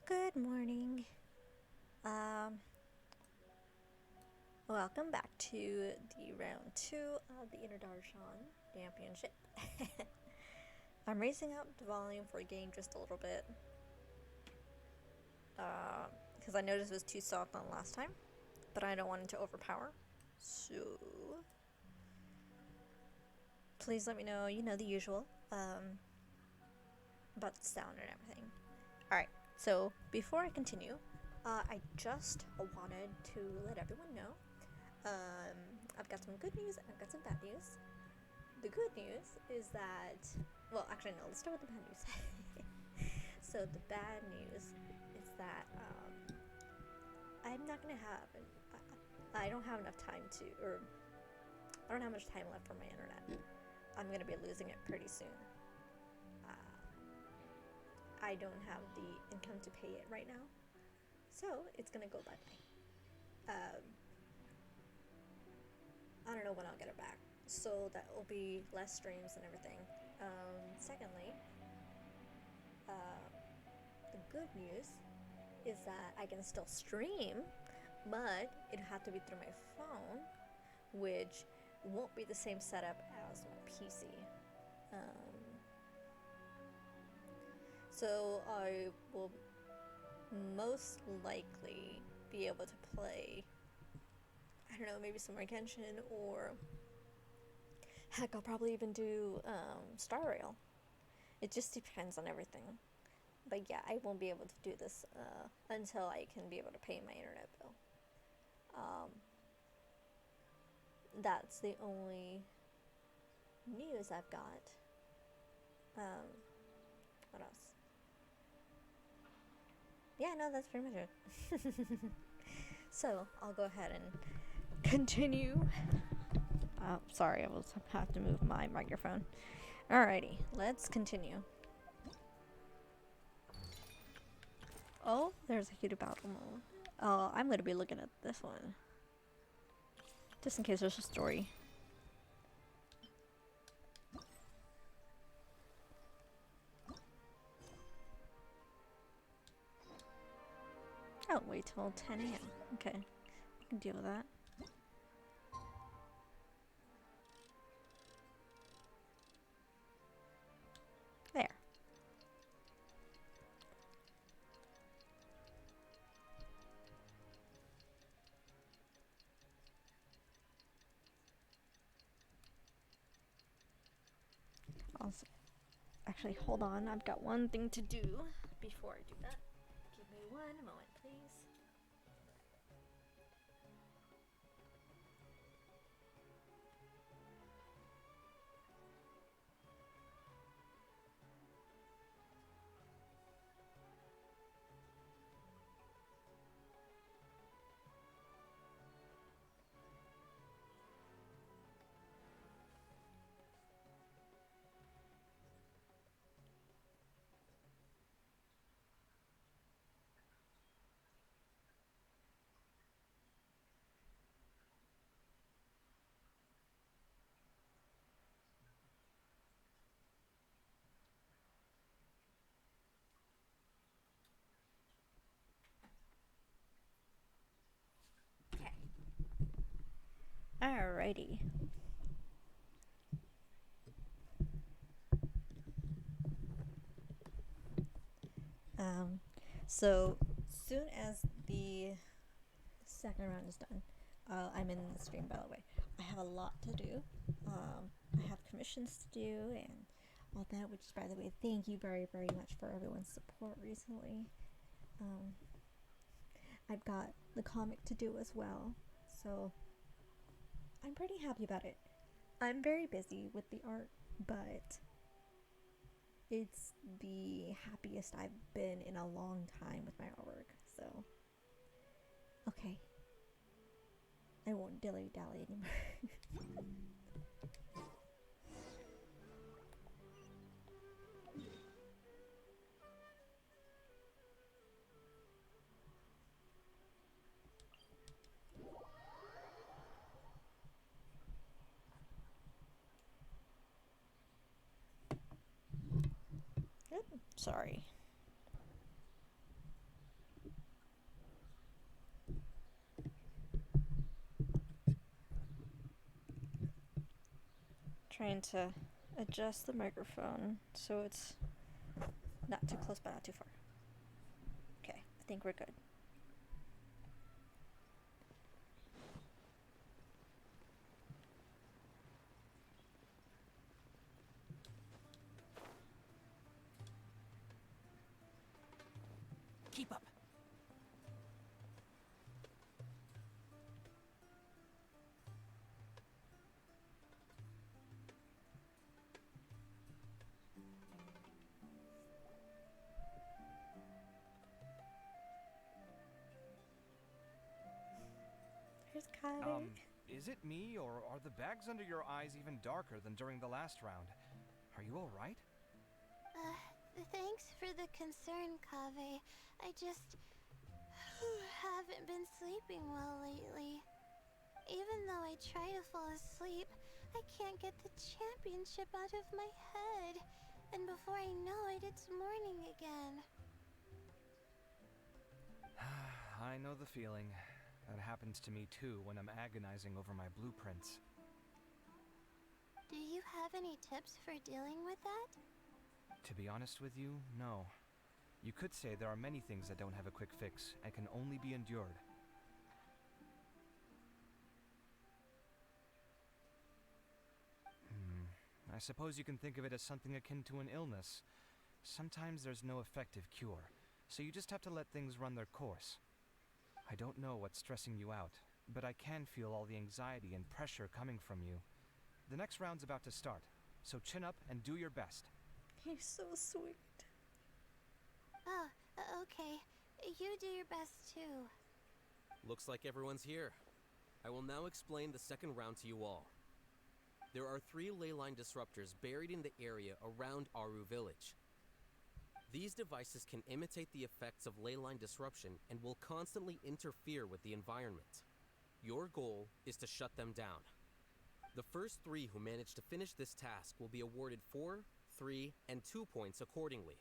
Good morning. Um, Welcome back to the round two of the Darshan Championship. I'm raising up the volume for the game just a little bit because I noticed it was too soft on last time, but I don't want it to overpower. So please let me know. You know the usual about the sound and everything. All right. So before I continue, I just wanted to let everyone know. I've got some good news and I've got some bad news. The good news is that, well, actually, no, let's start with the bad news. So, the bad news is that I'm not going to have, I don't have enough time to, or I don't have much time left for my internet. I'm going to be losing it pretty soon. I don't have the income to pay it right now. So, it's going to go bye-bye. I don't know when I'll get it back. So that will be less streams and everything. Secondly, the good news is that I can still stream, but it had to be through my phone, which won't be the same setup as my PC. So I will most likely be able to play, I don't know, maybe some Genshin, or heck, I'll probably even do Star Rail. It just depends on everything. But yeah, I won't be able to do this until I can be able to pay my internet bill. That's the only news I've got. What else? Yeah, no, that's pretty much it. So, I'll go ahead and continue. Sorry, I will have to move my microphone. Alrighty, let's continue. Oh, there's a heated battle mode. I'm going to be looking at this one. Just in case there's a story. Oh, wait till 10 a.m. Okay, I can deal with that. There. Also, actually, hold on. I've got one thing to do before I do that. Give me one moment, please. Okay. Alrighty. So soon as the second round is done, I'm in the stream, by the way. I have a lot to do. I have commissions to do and all that, which, by the way, thank you very, very much for everyone's support recently. I've got the comic to do as well, so I'm pretty happy about it. I'm very busy with the art, but it's the happiest I've been in a long time with my artwork, so okay. I won't dilly-dally anymore. Sorry. trying to adjust the microphone so it's not too close but not too far. Okay, I think we're good. Keep up. Here's Kylie. Is it me, or are the bags under your eyes even darker than during the last round? Are you alright? Thanks for the concern, Kaveh. I just haven't been sleeping well lately. Even though I try to fall asleep, I can't get the championship out of my head. And before I know it, it's morning again. I know the feeling. That happens to me too when I'm agonizing over my blueprints. Do you have any tips for dealing with that? To be honest with you, no. You could say there are many things that don't have a quick fix and can only be endured. I suppose you can think of it as something akin to an illness. Sometimes there's no effective cure, so you just have to let things run their course. I don't know what's stressing you out, but I can feel all the anxiety and pressure coming from you. The next round's about to start, so chin up and do your best. He's so sweet. Oh, okay. You do your best too. Looks like everyone's here. I will now explain the second round to you all. There are 3 ley line disruptors buried in the area around Aru Village. These devices can imitate the effects of ley line disruption and will constantly interfere with the environment. Your goal is to shut them down. The first 3 who manage to finish this task will be awarded 4, 3, and 2 points accordingly.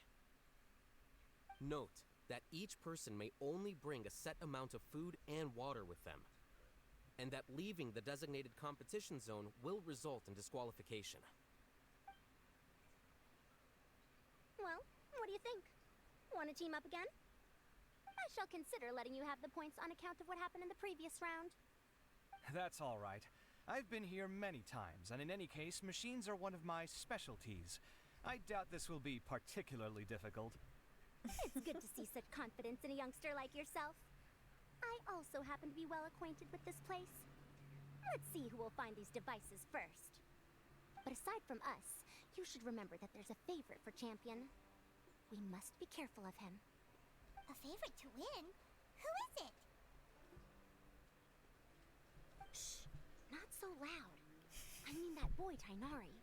Note that each person may only bring a set amount of food and water with them, and that leaving the designated competition zone will result in disqualification. Well, what do you think? Want to team up again? I shall consider letting you have the points on account of what happened in the previous round. That's all right. I've been here many times, and in any case, machines are one of my specialties. I doubt this will be particularly difficult. It's good to see such confidence in a youngster like yourself. I also happen to be well acquainted with this place. Let's see who will find these devices first. But aside from us, you should remember that there's a favorite for Champion. We must be careful of him. A favorite to win? Who is it? Shh! Not so loud. I mean that boy, Tainari.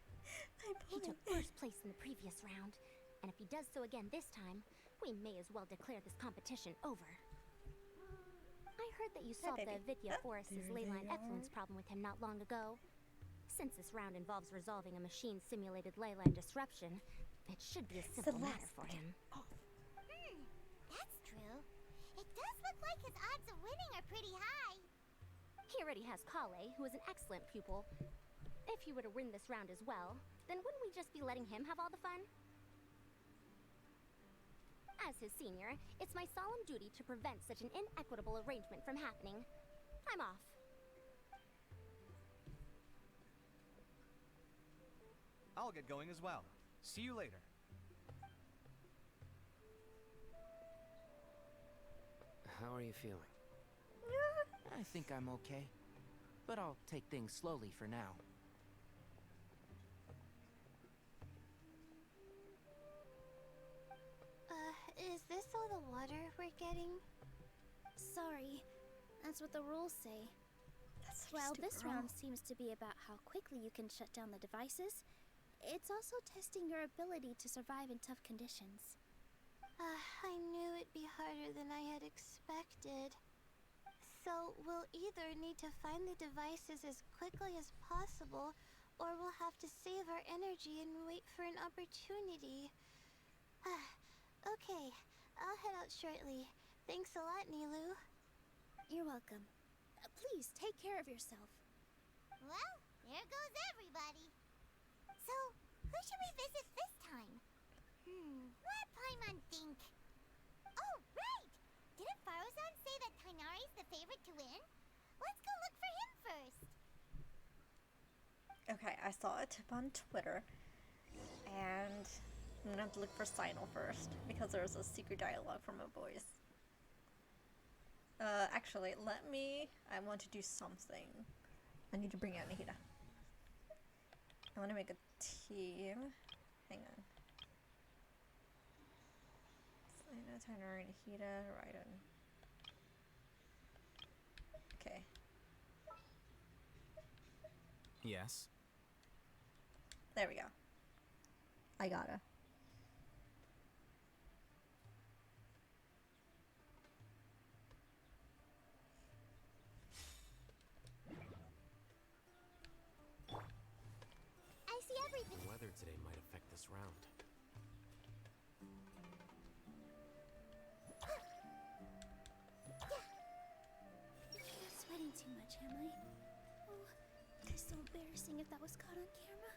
He took first place in the previous round, and if he does so again this time, we may as well declare this competition over. I heard that you solved the Vidya Forest's leyline effluence problem with him not long ago. Since this round involves resolving a machine-simulated leyline disruption, it should be a simple matter for him. That's true. It does look like his odds of winning are pretty high. He already has Kale, who is an excellent pupil. If he were to win this round as well, then wouldn't we just be letting him have all the fun? As his senior, it's my solemn duty to prevent such an inequitable arrangement from happening. I'm off. I'll get going as well. See you later. How are you feeling? I think I'm okay, but I'll take things slowly for now. Is this all the water we're getting? Sorry, that's what the rules say. That's such a While stupid this rule. round seems to be about how quickly you can shut down the devices, it's also testing your ability to survive in tough conditions. I knew it'd be harder than I had expected. So we'll either need to find the devices as quickly as possible, or we'll have to save our energy and wait for an opportunity. Okay, I'll head out shortly. Thanks a lot, Nilu. You're welcome. Please take care of yourself. Well, there goes everybody. So, who should we visit this time? Let Paimon think. Oh, right! Didn't Farozan say that Tainari's the favorite to win? Let's go look for him first. Okay, I saw a tip on Twitter, and I'm gonna have to look for Sinal first because there's a secret dialogue from a voice. Actually, I want to do something. I need to bring out Nahida. I want to make a team. Hang on. Selena, Tainari, Nahida, Raiden. Okay. Yes. There we go. I gotta. I see everything. The weather today might affect this round. Not sweating too much, am I? Oh, it's so embarrassing if that was caught on camera.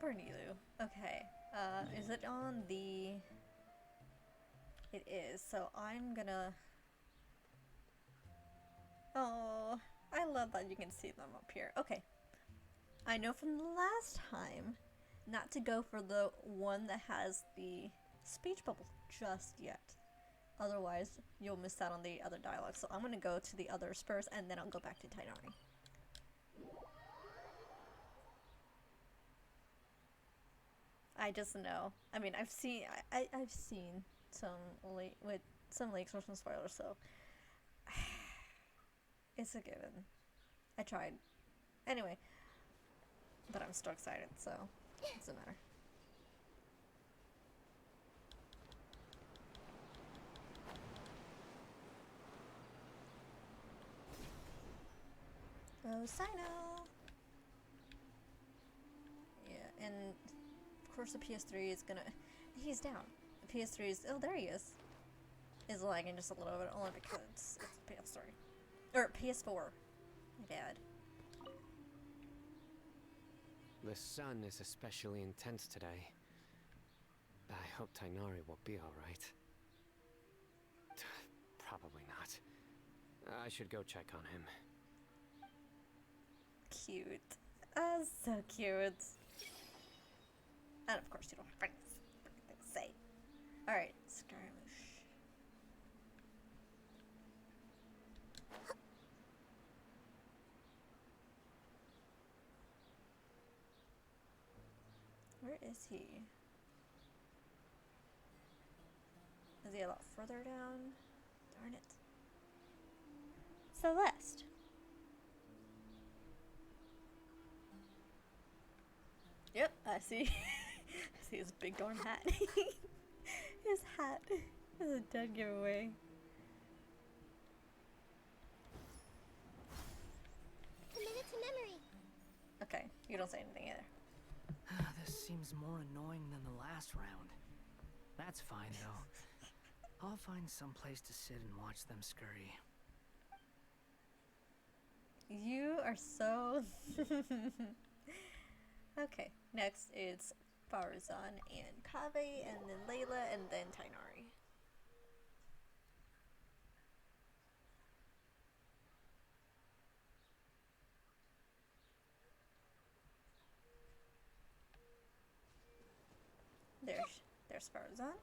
Bernilu. Okay. Is it on the... It is. So I'm gonna... Oh, I love that you can see them up here. Okay. I know from the last time not to go for the one that has the speech bubble just yet. Otherwise, you'll miss out on the other dialogue. So I'm gonna go to the others first, and then I'll go back to Tainari. I just know. I mean, I've seen some some Lake Source spoilers, so it's a given. I tried. Anyway, but I'm still excited, so it doesn't matter. Oh, Sino! Yeah, and of course the PS3 is gonna... He's down. The PS3 is... Oh, there he is. Is lagging just a little bit, only because it's PS3. Or PS4. My bad. The sun is especially intense today. I hope Tainari will be alright. Probably not. I should go check on him. Cute. Oh, so cute. And of course you don't have friends. For goodness sake. Alright, skirmish. Where is he? Is he a lot further down? Darn it. Celeste. Yep, I see. I see his big darn hat. His hat is a dead giveaway. Committed to memory. Okay, you don't say anything either. This seems more annoying than the last round. That's fine, though. I'll find some place to sit and watch them scurry. You are so... Okay, next is Farazan and Kaveh, and then Layla, and then Tainari. There's Farazan.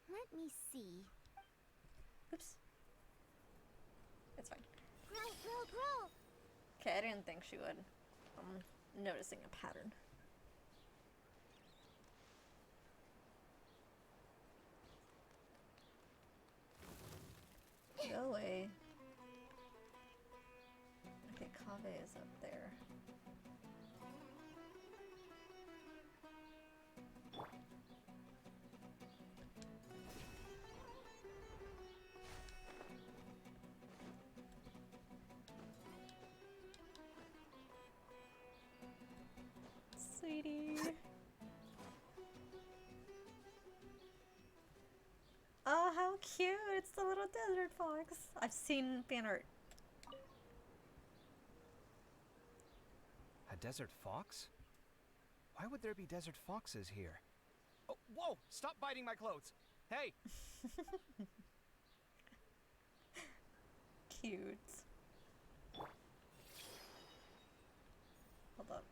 Let me see. Oops. It's fine. Grow. Okay, I didn't think she would. I'm noticing a pattern. Go away. Okay, Kaveh is up there. Sweetie. Oh, how cute! It's the little desert fox. I've seen fan art. A A desert fox? Why would there be desert foxes here? Oh, whoa! Stop biting my clothes! Hey! Cute. Hold up.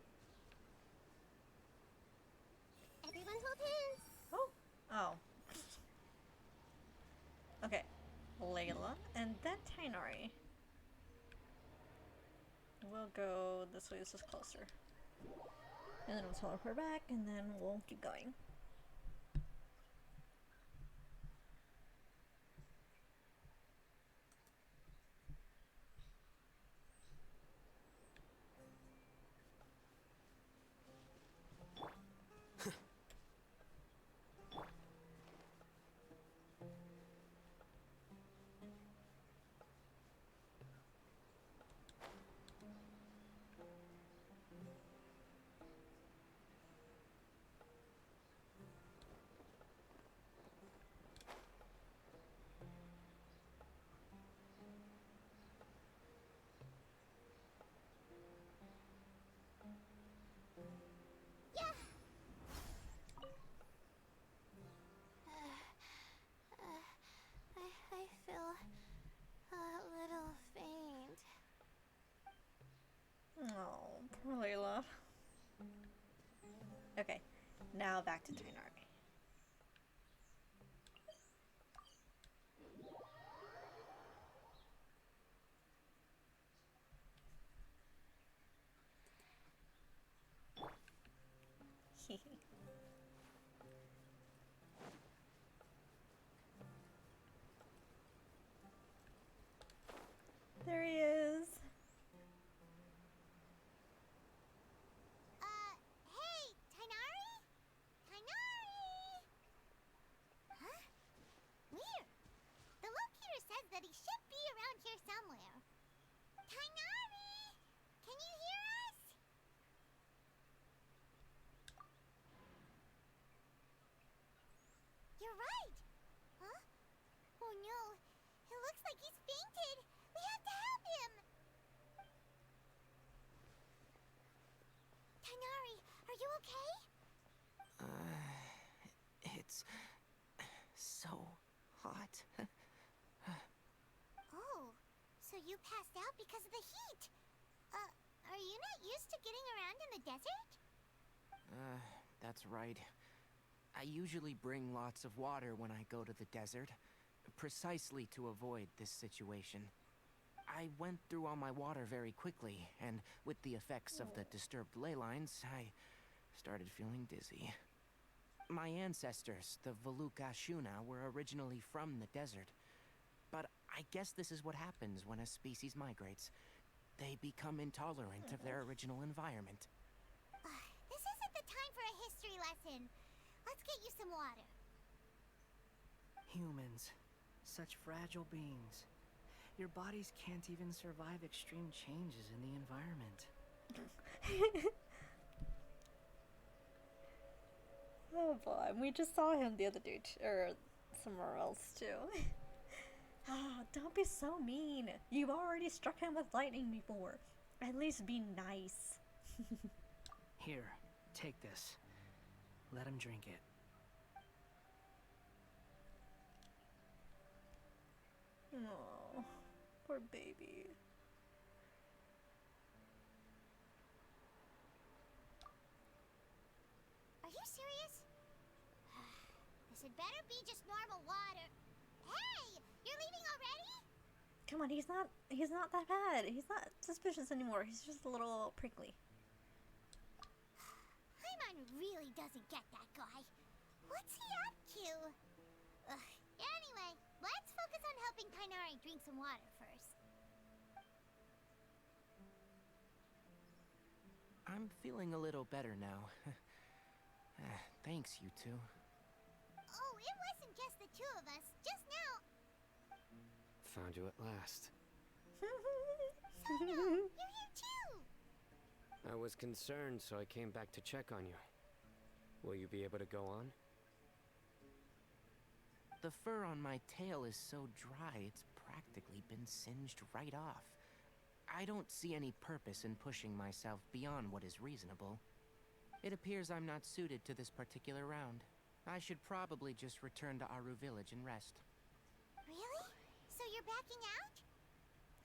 Everyone hold hands. Oh. Oh. Okay. Layla and then Tainari. We'll go this way, this is closer. And then we'll teleport back, and then we'll keep going. I feel a little faint. Oh, poor Layla. Okay, now back to Tainari. There he is. Hey, Tainari? Tainari! Huh? Weird. The locator says that he should be around here somewhere. Tainari! Can you hear us? You're right. Huh? Oh no. It looks like he's fainted. We have to help him. Tainari, are you okay? It's so hot. Oh, so you passed out because of the heat. Are you not used to getting around in the desert? That's right. I usually bring lots of water when I go to the desert, precisely to avoid this situation. I went through all my water very quickly, and with the effects of the disturbed ley lines, I started feeling dizzy. My ancestors, the Valukashuna, were originally from the desert. But I guess this is what happens when a species migrates. They become intolerant of their original environment. This isn't the time for a history lesson. Let's get you some water. Humans, such fragile beings. Your bodies can't even survive extreme changes in the environment. Oh boy, we just saw him the other day, or somewhere else too. Ah, don't be so mean. You've already struck him with lightning before. At least be nice. Here, take this. Let him drink it. Oh, poor baby. Are you serious? This had better be just normal water. Hey, you're leaving already? Come on, he's not that bad. He's not suspicious anymore. He's just a little prickly. Paimon really doesn't get that guy. What's he up to? Anyway, let's focus on helping Tainari drink some water first. I'm feeling a little better now. Thanks, you two. Oh, it wasn't just the two of us. Just now. Found you at last. Sono, you're here too. I was concerned, so I came back to check on you. Will you be able to go on? The fur on my tail is so dry, it's practically been singed right off. I don't see any purpose in pushing myself beyond what is reasonable. It appears I'm not suited to this particular round. I should probably just return to Aru Village and rest. Really? So you're backing out?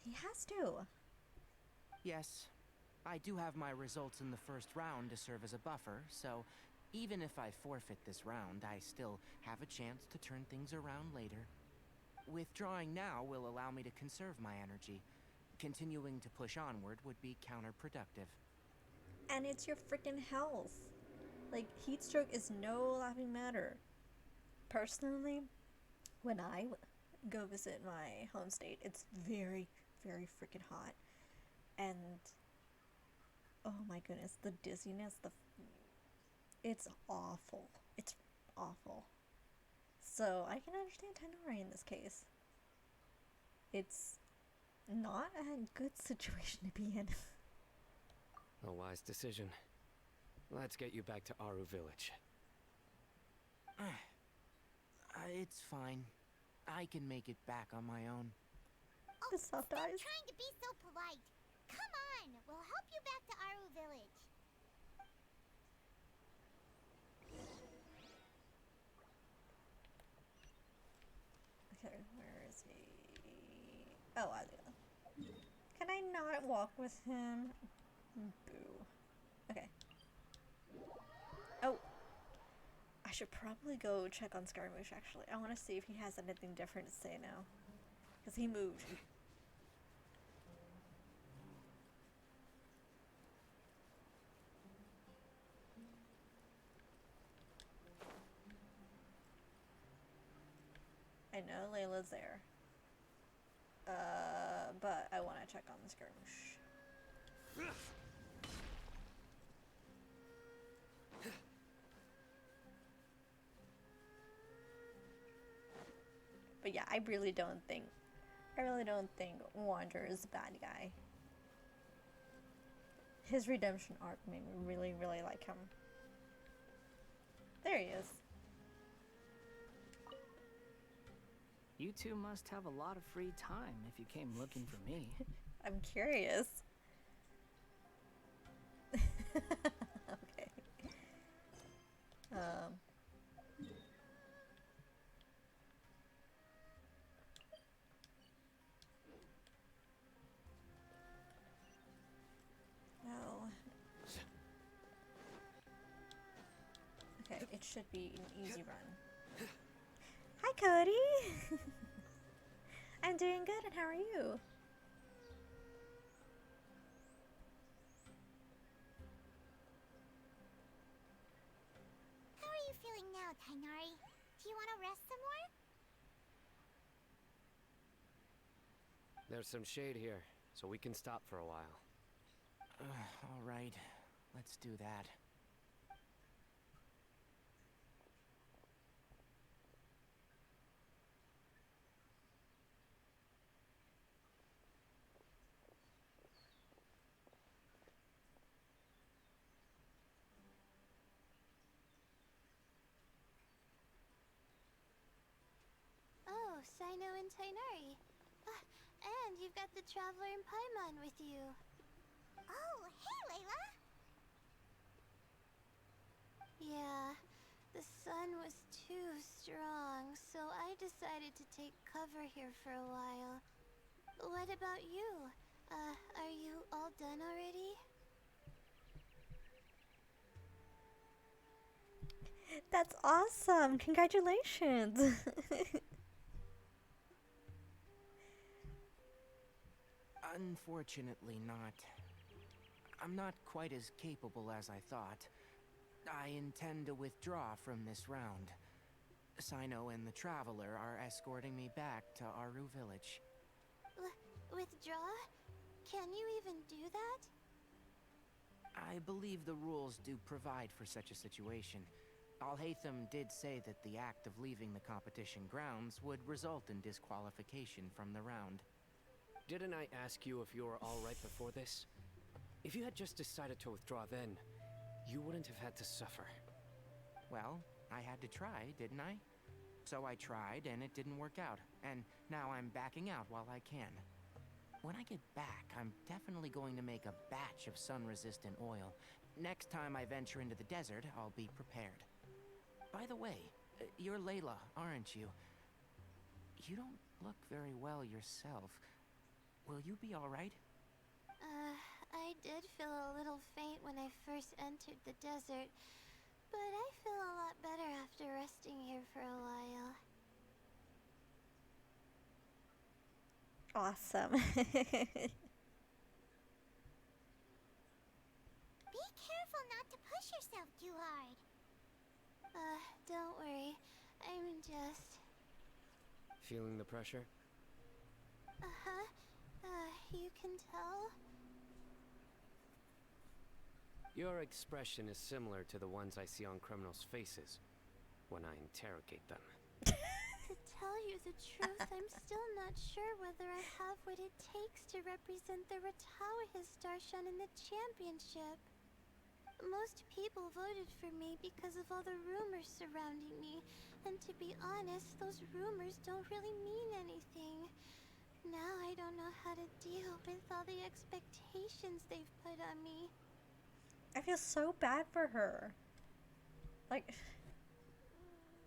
He has to. Yes. I do have my results in the first round to serve as a buffer, so even if I forfeit this round, I still have a chance to turn things around later. Withdrawing now will allow me to conserve my energy. Continuing to push onward would be counterproductive. And it's your freaking health. Like, heat stroke is no laughing matter. Personally, when I go visit my home state, it's very, very freaking hot. And, oh my goodness, the dizziness, it's awful. It's awful. So, I can understand Tainari in this case. It's not a good situation to be in. A wise decision. Let's get you back to Aru Village. It's fine. I can make it back on my own. The soft Stop eyes. trying to be so polite. Come on, we'll help you back to Aru Village. Okay, where is he? Oh, Alia. Can I not walk with him? Boo. Okay. Oh. I should probably go check on Scaramouche, actually. I want to see if he has anything different to say now. Because he moved. I know Layla's there. But I want to check on the Scaramouche. But yeah, I really don't think Wander is a bad guy. His redemption arc made me really, really like him. There he is. You two must have a lot of free time if you came looking for me. I'm curious. Okay. No. Okay, it should be an easy run. Hi, Cody! I'm doing good, and how are you? How are you feeling now, Tainari? Do you want to rest some more? There's some shade here, so we can stop for a while. All right, let's do that. Oh, Sino and Tainari. And you've got the Traveler and Paimon with you. Oh, hey, Layla! Yeah, the sun was too strong, so I decided to take cover here for a while. What about you? Are you all done already? That's awesome! Congratulations! Unfortunately not. I'm not quite as capable as I thought. I intend to withdraw from this round. Sino and the Traveler are escorting me back to Aru Village. Withdraw? Can you even do that? I believe the rules do provide for such a situation. Alhaitham did say that the act of leaving the competition grounds would result in disqualification from the round. Didn't I ask you if you were all right before this? If you had just decided to withdraw then, you wouldn't have had to suffer. Well, I had to try, didn't I? So I tried, and it didn't work out. And now I'm backing out while I can. When I get back, I'm definitely going to make a batch of sun-resistant oil. Next time I venture into the desert, I'll be prepared. By the way, you're Layla, aren't you? You don't look very well yourself. Will you be alright? I did feel a little faint when I first entered the desert, but I feel a lot better after resting here for a while. Awesome. Be careful not to push yourself too hard. Don't worry. I'm just... Feeling the pressure? Uh-huh. You can tell? Your expression is similar to the ones I see on criminals' faces when I interrogate them. To tell you the truth, I'm still not sure whether I have what it takes to represent the Ratawahis Darshan in the championship. Most people voted for me because of all the rumors surrounding me, and to be honest, those rumors don't really mean anything. Now I don't know how to deal with all the expectations they've put on me. I feel so bad for her. Like,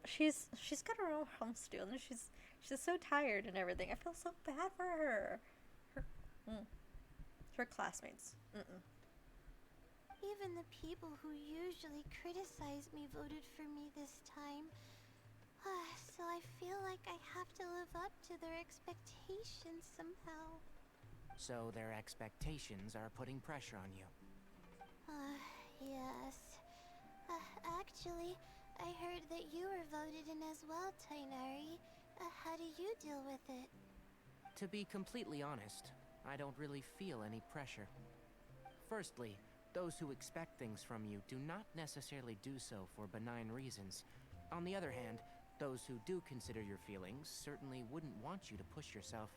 she's got her own home still, and she's so tired and everything. I feel so bad for her. Her classmates. Even the people who usually criticize me voted for me this time. So I feel like I have to live up to their expectations somehow. So their expectations are putting pressure on you. Yes. Actually, I heard that you were voted in as well, Tainari. How do you deal with it? To be completely honest, I don't really feel any pressure. Firstly, those who expect things from you do not necessarily do so for benign reasons. On the other hand, those who do consider your feelings certainly wouldn't want you to push yourself.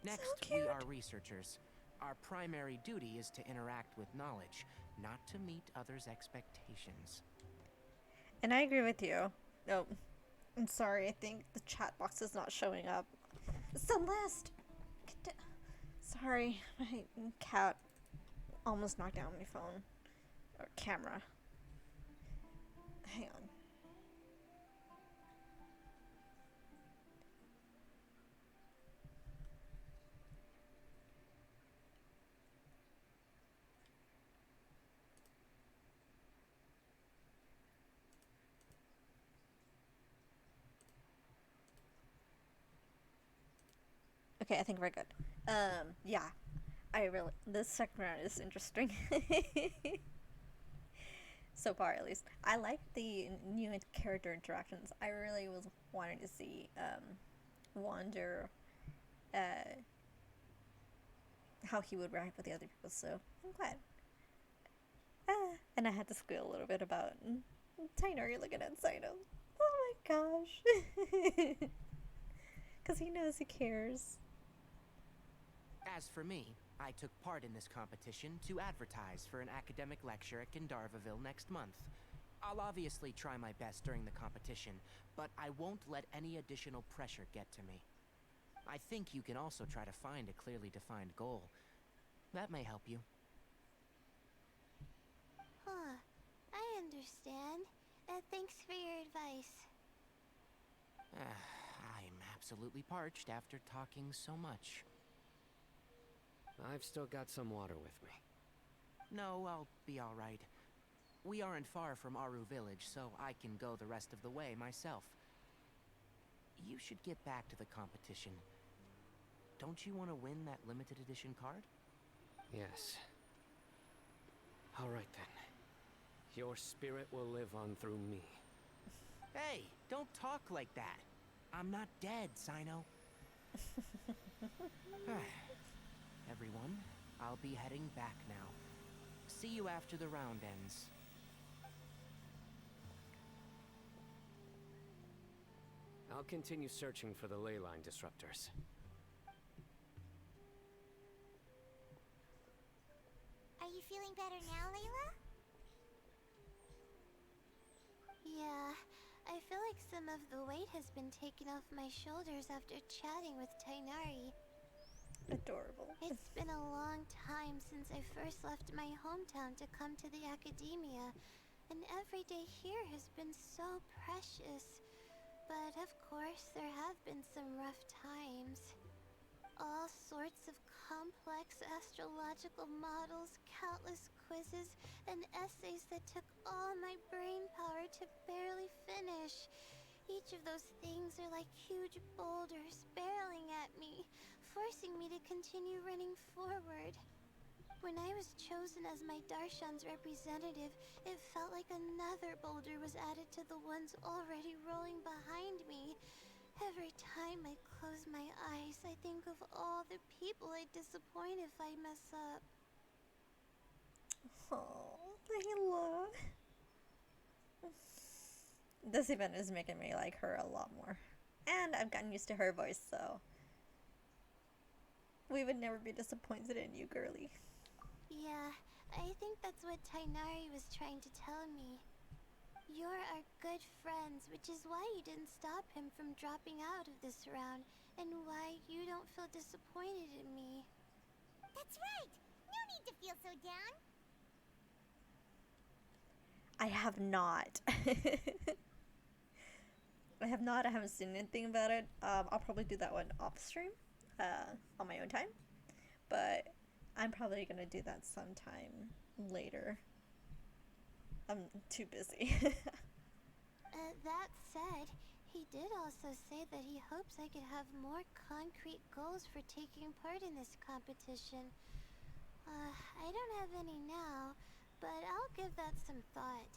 Next, we are researchers. Our primary duty is to interact with knowledge, not to meet others' expectations. And I agree with you. Oh, I'm sorry. I think the chat box is not showing up. Celeste! Sorry, my cat almost knocked down my phone. Or camera. Hang on. Okay, I think we're good. Yeah. This second round is interesting. So far, at least. I like the new character interactions. I really was wanting to see, Wander, how he would react with the other people, so I'm glad. And I had to squeal a little bit about Tainari looking at Saito. Oh my gosh. Because he knows he cares. As for me, I took part in this competition to advertise for an academic lecture at Gandharvaville next month. I'll obviously try my best during the competition, but I won't let any additional pressure get to me. I think you can also try to find a clearly defined goal. That may help you. I understand. Thanks for your advice. I'm absolutely parched after talking so much. I've still got some water with me. No, I'll be alright. We aren't far from Aru village, so I can go the rest of the way myself. You should get back to the competition. Don't you want to win that limited edition card? Yes. Alright then. Your spirit will live on through me. Hey, don't talk like that. I'm not dead, Sino. Everyone, I'll be heading back now. See you after the round ends. I'll continue searching for the ley line disruptors. Are you feeling better now, Layla? Yeah, I feel like some of the weight has been taken off my shoulders after chatting with Tainari. Adorable. It's been a long time since I first left my hometown to come to the academia, and every day here has been so precious. But of course, there have been some rough times. All sorts of complex astrological models, countless quizzes, and essays that took all my brain power to barely finish. Each of those things are like huge boulders barreling at me, forcing me to continue running forward. When I was chosen as my Darshan's representative, it felt like another boulder was added to the ones already rolling behind me. Every time I close my eyes, I think of all the people I'd disappoint if I mess up. Oh, Layla. This event is making me like her a lot more. And I've gotten used to her voice, so we would never be disappointed in you, girly. Yeah, I think that's what Tainari was trying to tell me. You're our good friends, which is why you didn't stop him from dropping out of this round, and why you don't feel disappointed in me. That's right! No need to feel so down! I have not. I have not. I haven't seen anything about it. I'll probably do that one off stream, on my own time. But I'm probably gonna do that sometime later. I'm too busy. That said, he did also say that he hopes I could have more concrete goals for taking part in this competition. I don't have any now, but I'll give that some thought.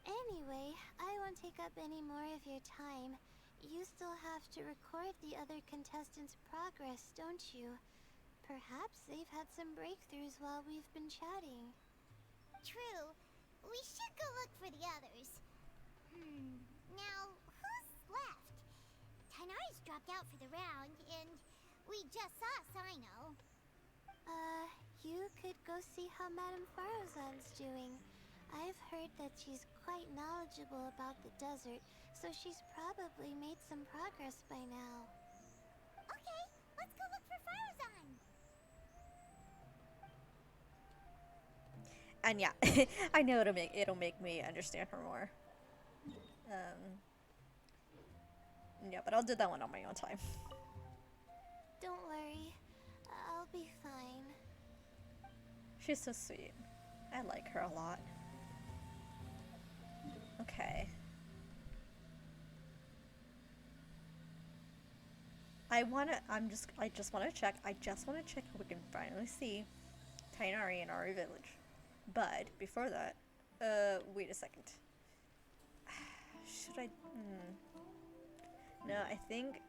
Anyway, I won't take up any more of your time. You still have to record the other contestants' progress, don't you? Perhaps they've had some breakthroughs while we've been chatting. True. We should go look for the others. Now, who's left? Tainari's dropped out for the round, and we just saw Sino. You could go see how Madame Farozan's doing. I've heard that she's quite knowledgeable about the desert, so she's probably made some progress by now. Okay, let's go look for Farozan. And yeah, I know it'll make me understand her more. Yeah, but I'll do that one on my own time. Don't worry, I'll be fine. She's so sweet. I like her a lot. Okay. I just wanna check if we can finally see Tainari in our village. But before that, wait a second. Should I? No, I think.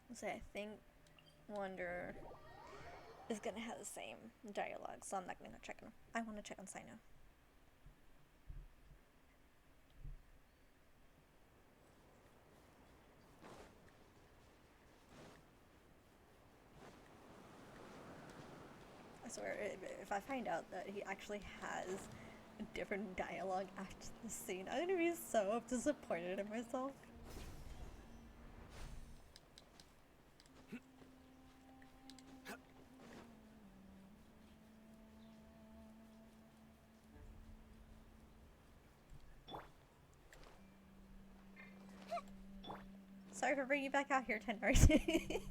Let's say I think Wonder is gonna have the same dialogue, so I'm not gonna check on. I want to check on Sino. I swear, if I find out that he actually has a different dialogue after the scene, I'm gonna be so disappointed in myself. Sorry for bringing you back out here, Tenmarty.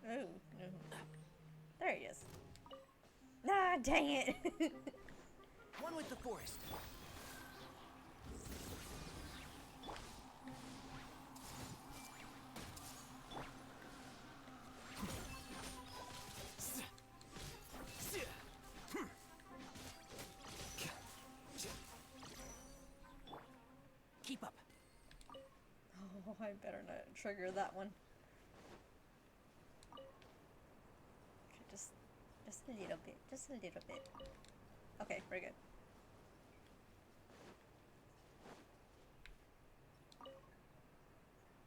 Oh, no. There he is. Ah, dang it. One with the forest. Keep up. Oh, I better not trigger that one. Okay, just a little bit. Just a little bit. Okay, we're good.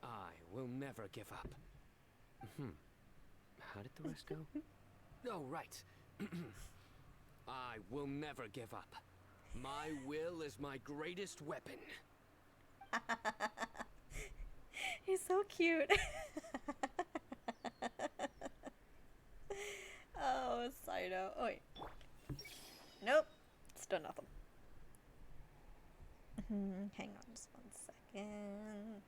I will never give up. How did the rest go? Oh, right. I will never give up. My will is my greatest weapon. He's so cute. Oh, Saito. Oh, wait. Nope. Still nothing. Hang on just 1 second.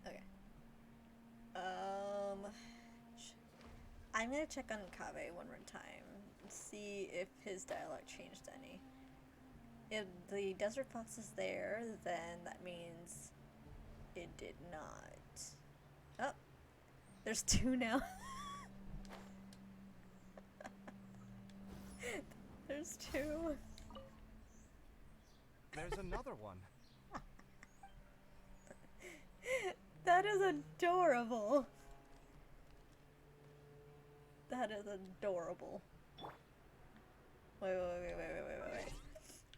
Okay. I'm gonna check on Kabe one more time. See if his dialogue changed any. If the desert fox is there, then that means it did not. Oh, there's 2 now. There's 2. There's another one. That is adorable. That is adorable. Wait.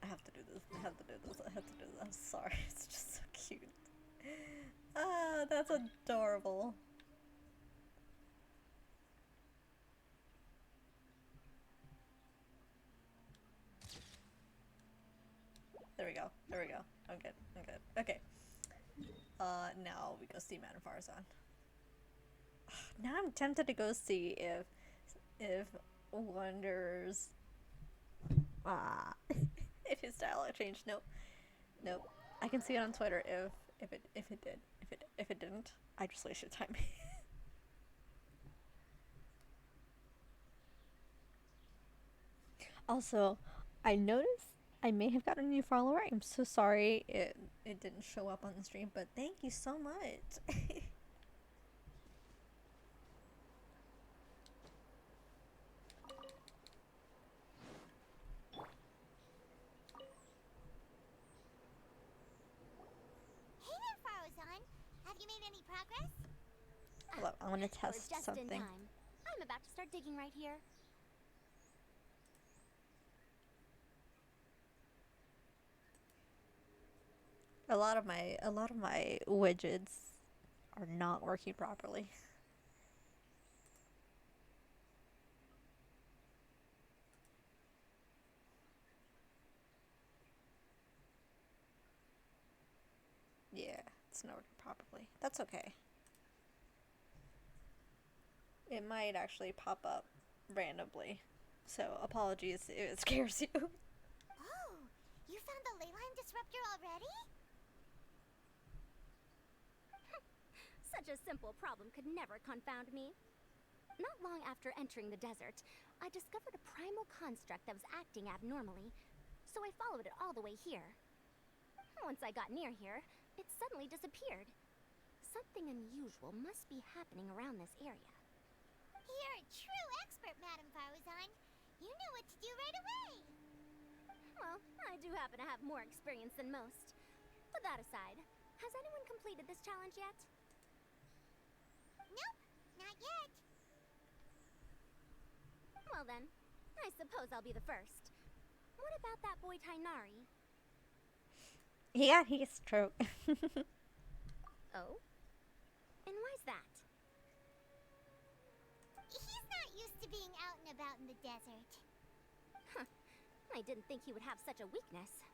I have to do this. I have to do this. I'm sorry. It's just so cute. Ah, that's adorable. There we go. I'm good. Okay. Now we go see Madame Farzan. Now I'm tempted to go see if Wonder's if his dialogue changed. Nope. I can see it on Twitter if it did. If it didn't, I just wasted time. Also, I noticed I may have gotten a new follower. I'm so sorry it didn't show up on the stream, but thank you so much. Hey there, Farazan. Have you made any progress? Hold up, I want to We're test just something. in time. I'm about to start digging right here. A lot of my widgets are not working properly. Yeah, it's not working properly. That's okay. It might actually pop up randomly. So apologies if it scares you. Oh, you found the ley line disruptor already? Such a simple problem could never confound me. Not long after entering the desert, I discovered a primal construct that was acting abnormally, so I followed it all the way here. Once I got near here, it suddenly disappeared. Something unusual must be happening around this area. You're a true expert, Madame Farazan. You know what to do right away. Well, I do happen to have more experience than most. Put that aside, has anyone completed this challenge yet? Nope, not yet. Well then, I suppose I'll be the first. What about that boy Tainari? Yeah, he gets stroke. Oh? And why's that? He's not used to being out and about in the desert. Huh. I didn't think he would have such a weakness.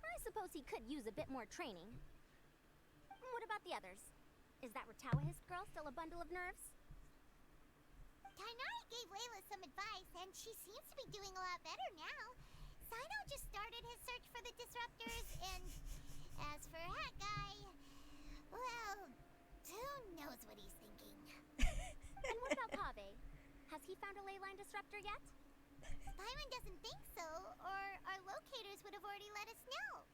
I suppose he could use a bit more training. What about the others? Is that Ratawa's girl still a bundle of nerves? Tainari gave Layla some advice, and she seems to be doing a lot better now. Sino just started his search for the disruptors, and as for Hat Guy, well, who knows what he's thinking. And what about Kaveh? Has he found a ley line disruptor yet? Paimon doesn't think so, or our locators would have already let us know.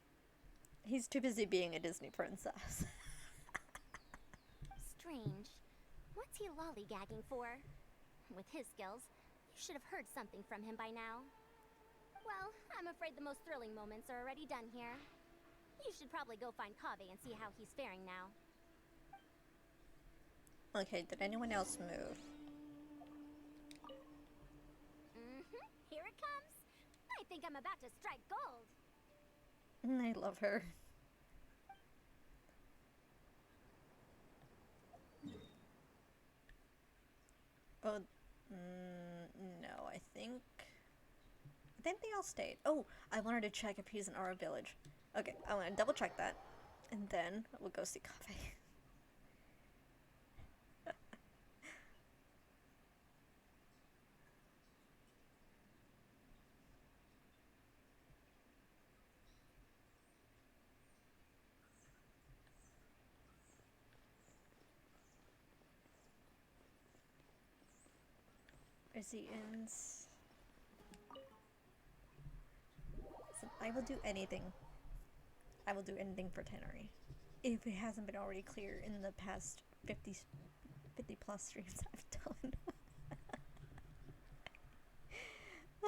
He's too busy being a Disney princess. Strange. What's he lollygagging for? With his skills, you should have heard something from him by now. Well, I'm afraid the most thrilling moments are already done here. You should probably go find Kaveh and see how he's faring now. Okay, did anyone else move? Here it comes. I think I'm about to strike gold. I love her. Oh, no, I think they all stayed. Oh, I wanted to check if he's in our village. Okay, I want to double check that, and then we'll go see Kave. Is he in? Listen, I will do anything. I will do anything for Tannery. If it hasn't been already clear in the past 50 plus streams I've done. Ah.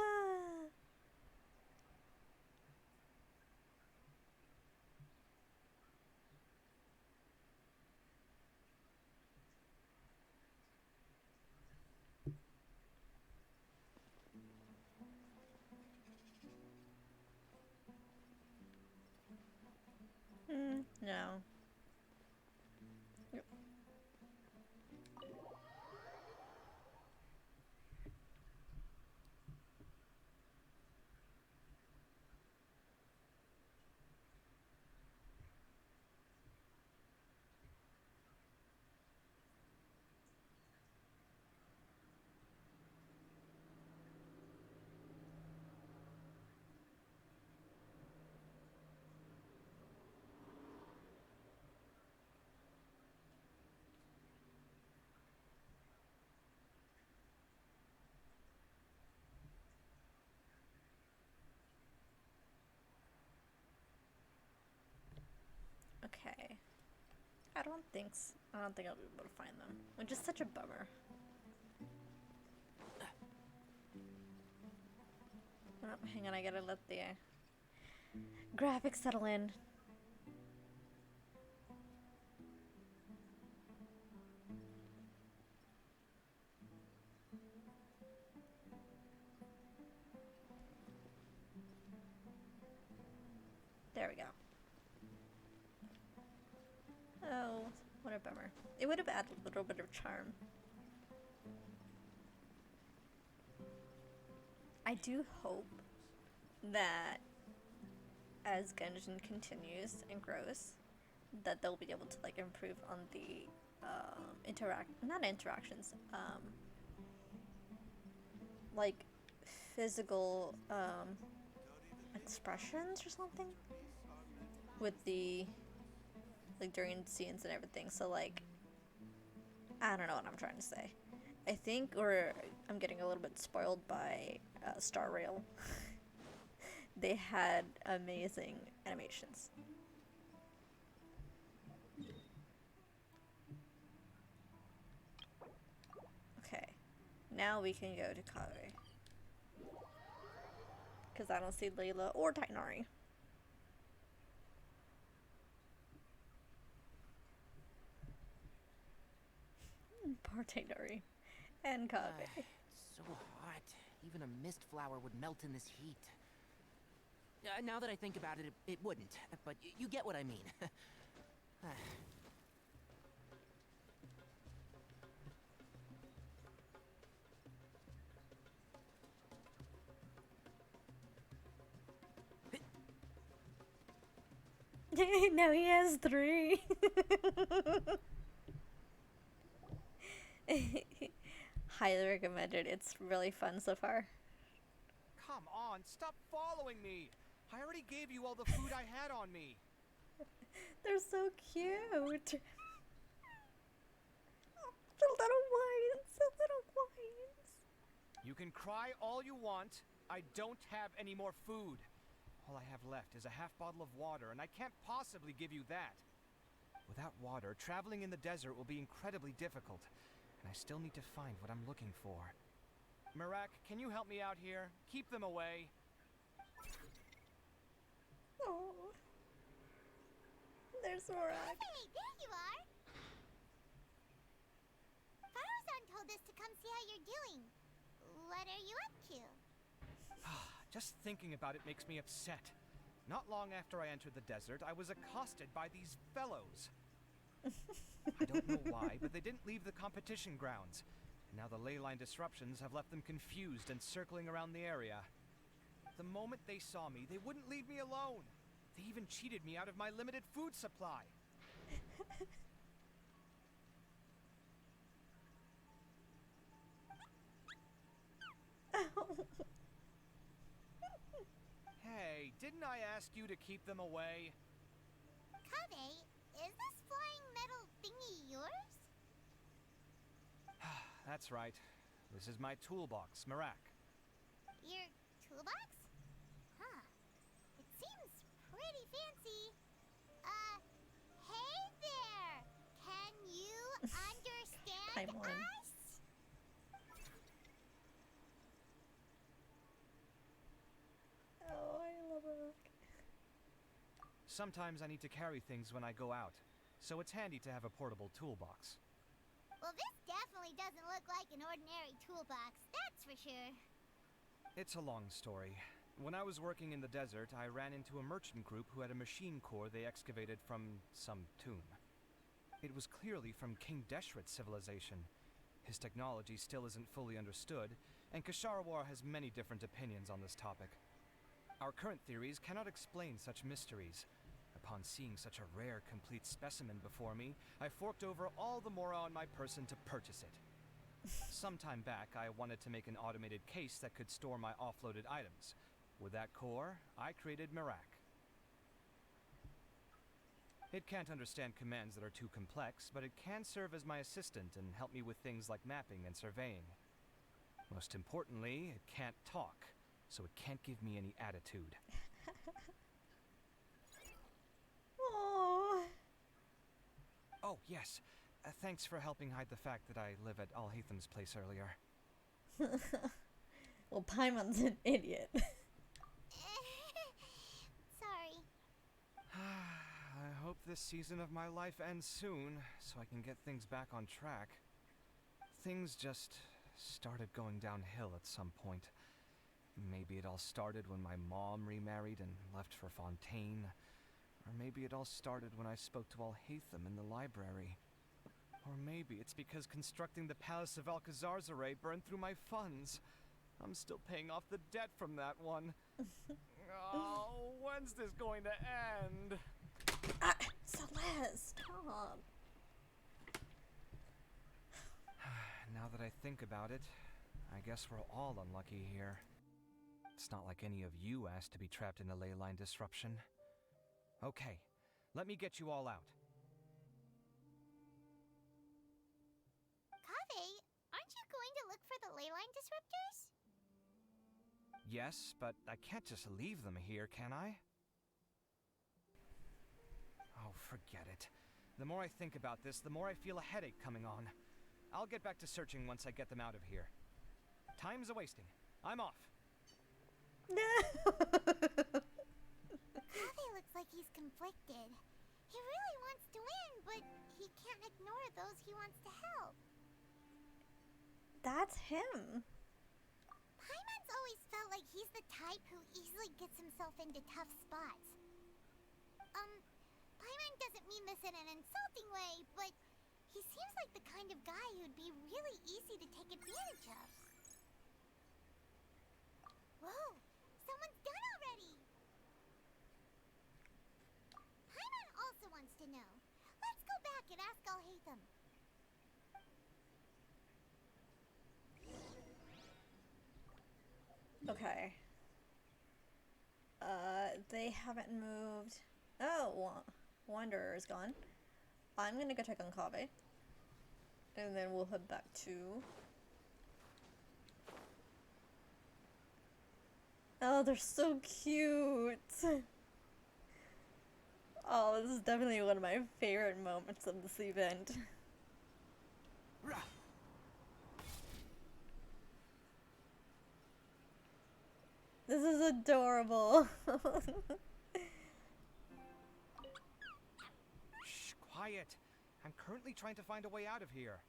No. Yep. Okay. I don't think I'll be able to find them, which is such a bummer. Oh, hang on, I gotta let the graphics settle in. There we go. Oh, what a bummer. It would have added a little bit of charm. I do hope that as Genshin continues and grows, that they'll be able to like improve on the not interactions, like physical expressions or something with the like during scenes and everything. So like I don't know what I'm trying to say. I think, or I'm getting a little bit spoiled by Star Rail. They had amazing animations. Okay, now we can go to Kave. Because I don't see Layla or Tainari. Poor Tainari. And Kave. It's so hot. Even a mist flower would melt in this heat. Now that I think about it, it wouldn't. But you get what I mean. Now he has 3. Highly recommended. It's really fun so far. Come on, stop following me! I already gave you all the food I had on me. They're so cute. Oh, the little wines. The little wines. You can cry all you want. I don't have any more food. All I have left is a half bottle of water, and I can't possibly give you that. Without water, traveling in the desert will be incredibly difficult, and I still need to find what I'm looking for. Mirak, can you help me out here? Keep them away. Oh. There's Mirak. Hey, there you are! Pharaoh-san told us to come see how you're doing. What are you up to? Just thinking about it makes me upset. Not long after I entered the desert, I was accosted by these fellows. I don't know why, but they didn't leave the competition grounds. Now the ley line disruptions have left them confused and circling around the area. The moment they saw me, they wouldn't leave me alone. They even cheated me out of my limited food supply. Hey, didn't I ask you to keep them away? Kave, is this flying metal thingy yours? That's right. This is my toolbox, Marak. Your toolbox? Huh. It seems pretty fancy. Hey there! Can you understand Timeline. us? Oh, I love it. Sometimes I need to carry things when I go out, so it's handy to have a portable toolbox. Well, this definitely doesn't look like an ordinary toolbox, that's for sure. It's a long story. When I was working in the desert, I ran into a merchant group who had a machine core they excavated from some tomb. It was clearly from King Deshret's civilization. His technology still isn't fully understood, and Kasharawar has many different opinions on this topic. Our current theories cannot explain such mysteries. Upon seeing such a rare, complete specimen before me, I forked over all the mora on my person to purchase it. Some time back, I wanted to make an automated case that could store my offloaded items. With that core, I created Marak. It can't understand commands that are too complex, but it can serve as my assistant and help me with things like mapping and surveying. Most importantly, it can't talk, so it can't give me any attitude. Oh. Oh, yes. Thanks for helping hide the fact that I live at Alhatham's place earlier. Well, Paimon's an idiot. Sorry. I hope this season of my life ends soon, so I can get things back on track. Things just started going downhill at some point. Maybe it all started when my mom remarried and left for Fontaine. Or maybe it all started when I spoke to Alhatham in the library. Or maybe it's because constructing the Palace of Alcazarzaray burned through my funds. I'm still paying off the debt from that one. Oh, when's this going to end? Ah, Celeste, stop. Now that I think about it, I guess we're all unlucky here. It's not like any of you asked to be trapped in a ley line disruption. Okay, let me get you all out. Kave, aren't you going to look for the ley line disruptors? Yes, but I can't just leave them here, can I? Oh, forget it. The more I think about this, the more I feel a headache coming on. I'll get back to searching once I get them out of here. Time's a-wasting. I'm off. No. Kave looks like he's conflicted. He really wants to win, but he can't ignore those he wants to help. That's him. Paimon's always felt like he's the type who easily gets himself into tough spots. Paimon doesn't mean this in an insulting way, but he seems like the kind of guy who'd be really easy to take advantage of. Whoa! Someone's done already! Paimon also wants to know. Let's go back and ask Alhatham. Okay. They haven't moved. Oh, Wanderer is gone. I'm gonna go check on Kave. And then we'll head back to... Oh, they're so cute! Oh, this is definitely one of my favorite moments of this event. This is adorable. Shh, quiet. I'm currently trying to find a way out of here.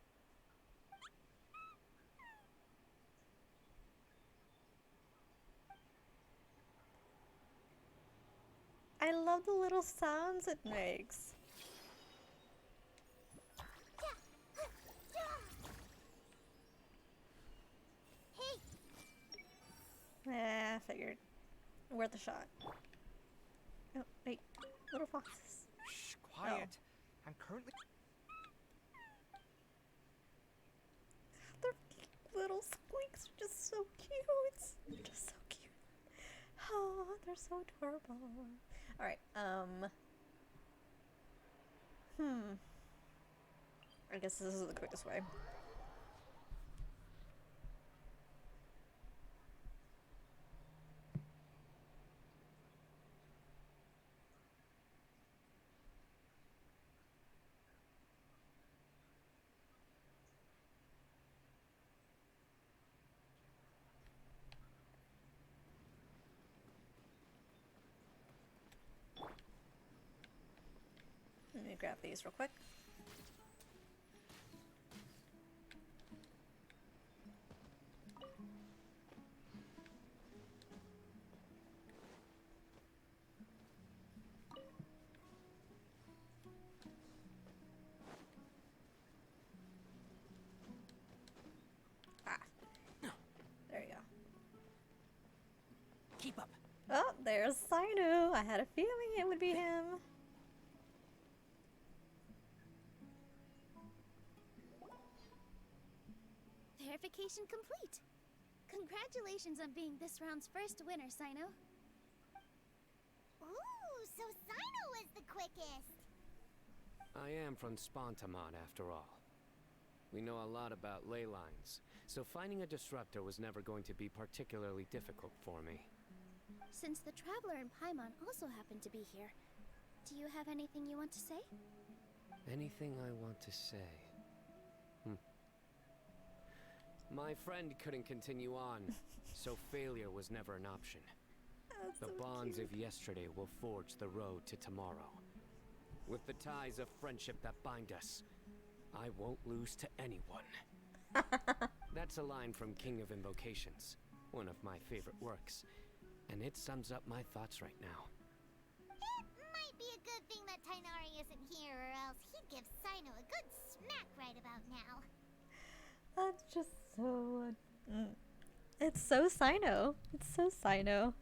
I love the little sounds it makes. worth a shot. Oh, wait. Little foxes. Shh, quiet. I'm currently... Their little squeaks are just so cute. They're just so cute. Oh, they're so adorable. Alright, I guess this is the quickest way. Let me grab these real quick. Ah. There you go. Keep up. Oh, there's Sino. I had a feeling it would be him. Verification complete. Congratulations on being this round's first winner, Sino. Ooh, so Sino was the quickest. I am from Spontamon, after all. We know a lot about ley lines, so finding a disruptor was never going to be particularly difficult for me. Since the Traveler and Paimon also happen to be here, do you have anything you want to say? Anything I want to say? My friend couldn't continue on, so failure was never an option. That's The so bonds cute. of yesterday will forge the road to tomorrow. With the ties of friendship that bind us, I won't lose to anyone. That's a line from King of Invocations, one of my favorite works, and it sums up my thoughts right now. It might be a good thing that Tainari isn't here, or else he'd give Sino a good smack right about now. That's just so... It's so Sino. It's so Sino.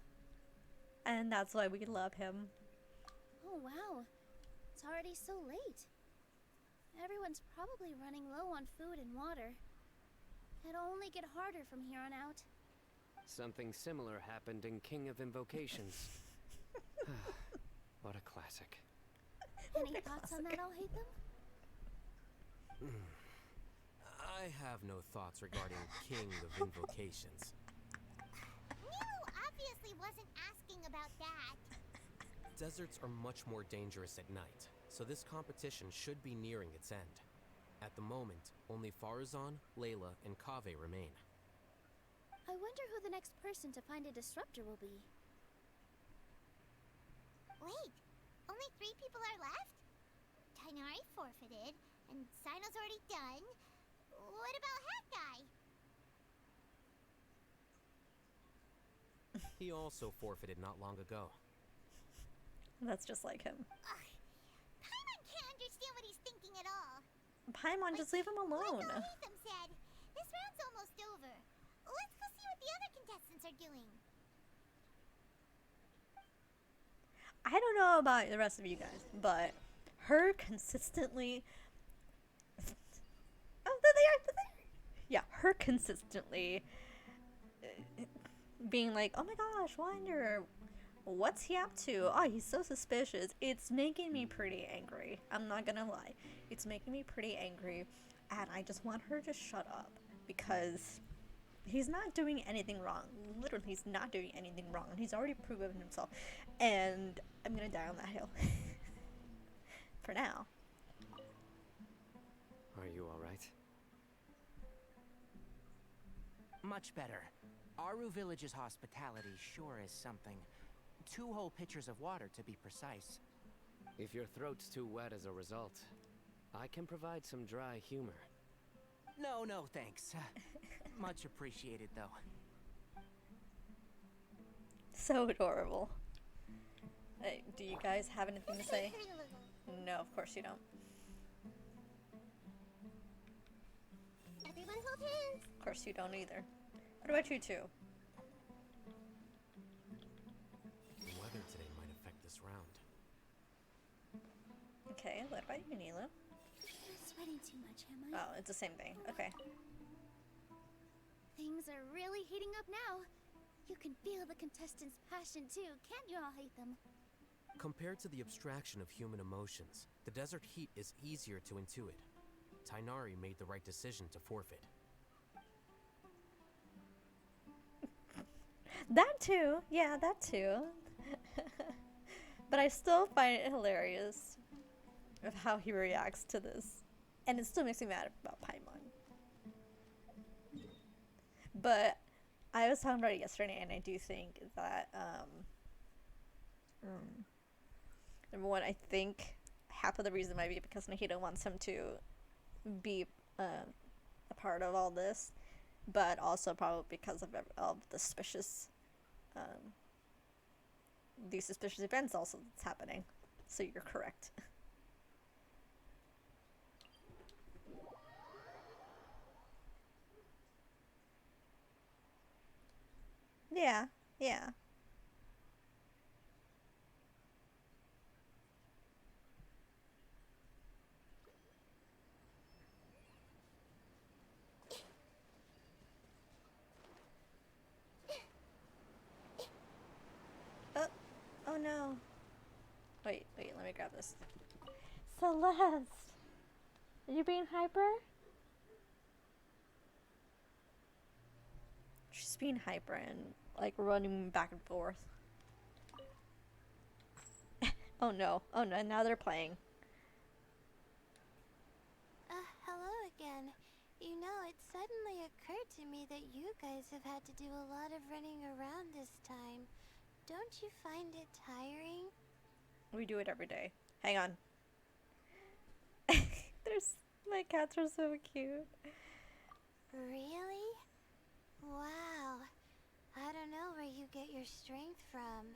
And that's why we love him. Oh wow, it's already so late. Everyone's probably running low on food and water. It'll only get harder from here on out. Something similar happened in King of Invocations. What a classic. Any thoughts on that, I'll hate them? I have no thoughts regarding King of Invocations. Nemo obviously wasn't asking about that. Deserts are much more dangerous at night, so this competition should be nearing its end. At the moment, only Farazan, Layla, and Kaveh remain. I wonder who the next person to find a disruptor will be. Wait, only 3 people are left? Tainari forfeited, and Sino's already done. What about Hat Guy? He also forfeited not long ago. That's just like him. Ugh, Paimon can't understand what he's thinking at all. Paimon, just leave him alone. Like Latham said, this round's almost over. Let's go see what the other contestants are doing. I don't know about the rest of you guys, but her consistently... Oh, there they are! Yeah, her consistently being like, oh my gosh, Wonder, what's he up to? Oh, he's so suspicious. It's making me pretty angry. I'm not gonna lie. It's making me pretty angry, and I just want her to shut up, because he's not doing anything wrong. Literally, he's not doing anything wrong. He's already proven himself, and I'm gonna die on that hill. For now. Are you alright? Much better. Aru Village's hospitality sure is something. 2 whole pitchers of water, to be precise. If your throat's too wet as a result, I can provide some dry humor. No, thanks. Much appreciated, though. So adorable. Hey, do you guys have anything to say? No, of course you don't. Everyone hold hands. Of course you don't either. What about you two? Okay, what about you, Neela? I'm sweating too much, am I? Oh, it's the same thing. Okay. Things are really heating up now. You can feel the contestants' passion too, can't you all hate them? Compared to the abstraction of human emotions, the desert heat is easier to intuit. Tainari made the right decision to forfeit. That too. Yeah, that too. But I still find it hilarious of how he reacts to this. And it still makes me mad about Paimon. But I was talking about it yesterday, and I do think that, number one, I think half of the reason might be because Nahida wants him to be a part of all this, but also probably because of the suspicious, these suspicious events also that's happening. So you're correct. Yeah, yeah. Oh, oh no. Wait, let me grab this. Celeste! Are you being hyper? She's being hyper and, like, running back and forth. Oh no, now they're playing. Hello again. You know, it suddenly occurred to me that you guys have had to do a lot of running around this time. Don't you find it tiring? We do it every day. Hang on. My cats are so cute. Really? Wow. I don't know where you get your strength from.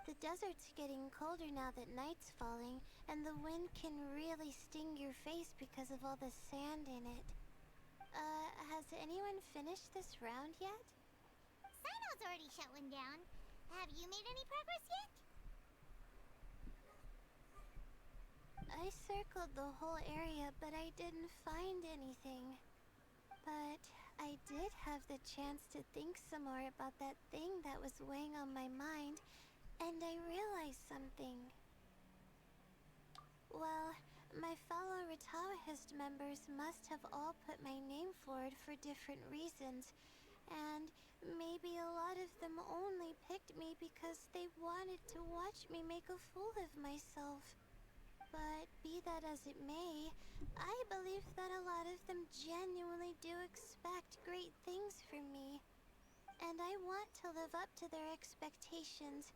The desert's getting colder now that night's falling, and the wind can really sting your face because of all the sand in it. Has anyone finished this round yet? Sino's already shut one down. Have you made any progress yet? I circled the whole area, but I didn't find anything. But I did have the chance to think some more about that thing that was weighing on my mind, and I realized something. Well, my fellow Ritawahist members must have all put my name forward for different reasons, and maybe a lot of them only picked me because they wanted to watch me make a fool of myself. But be that as it may, I believe that a lot of them genuinely do expect great things from me. And I want to live up to their expectations.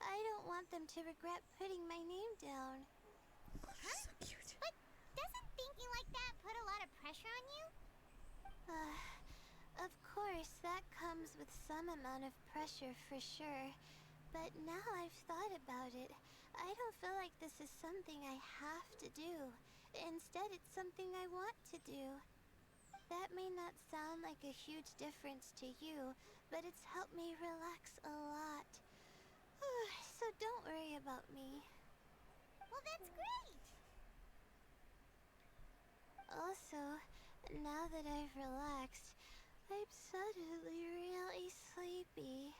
I don't want them to regret putting my name down. She's so cute. But doesn't thinking like that put a lot of pressure on you? Of course, that comes with some amount of pressure for sure. But now I've thought about it, I don't feel like this is something I have to do. Instead, it's something I want to do. That may not sound like a huge difference to you, but it's helped me relax a lot. So don't worry about me. Well, that's great! Also, now that I've relaxed, I'm suddenly really sleepy.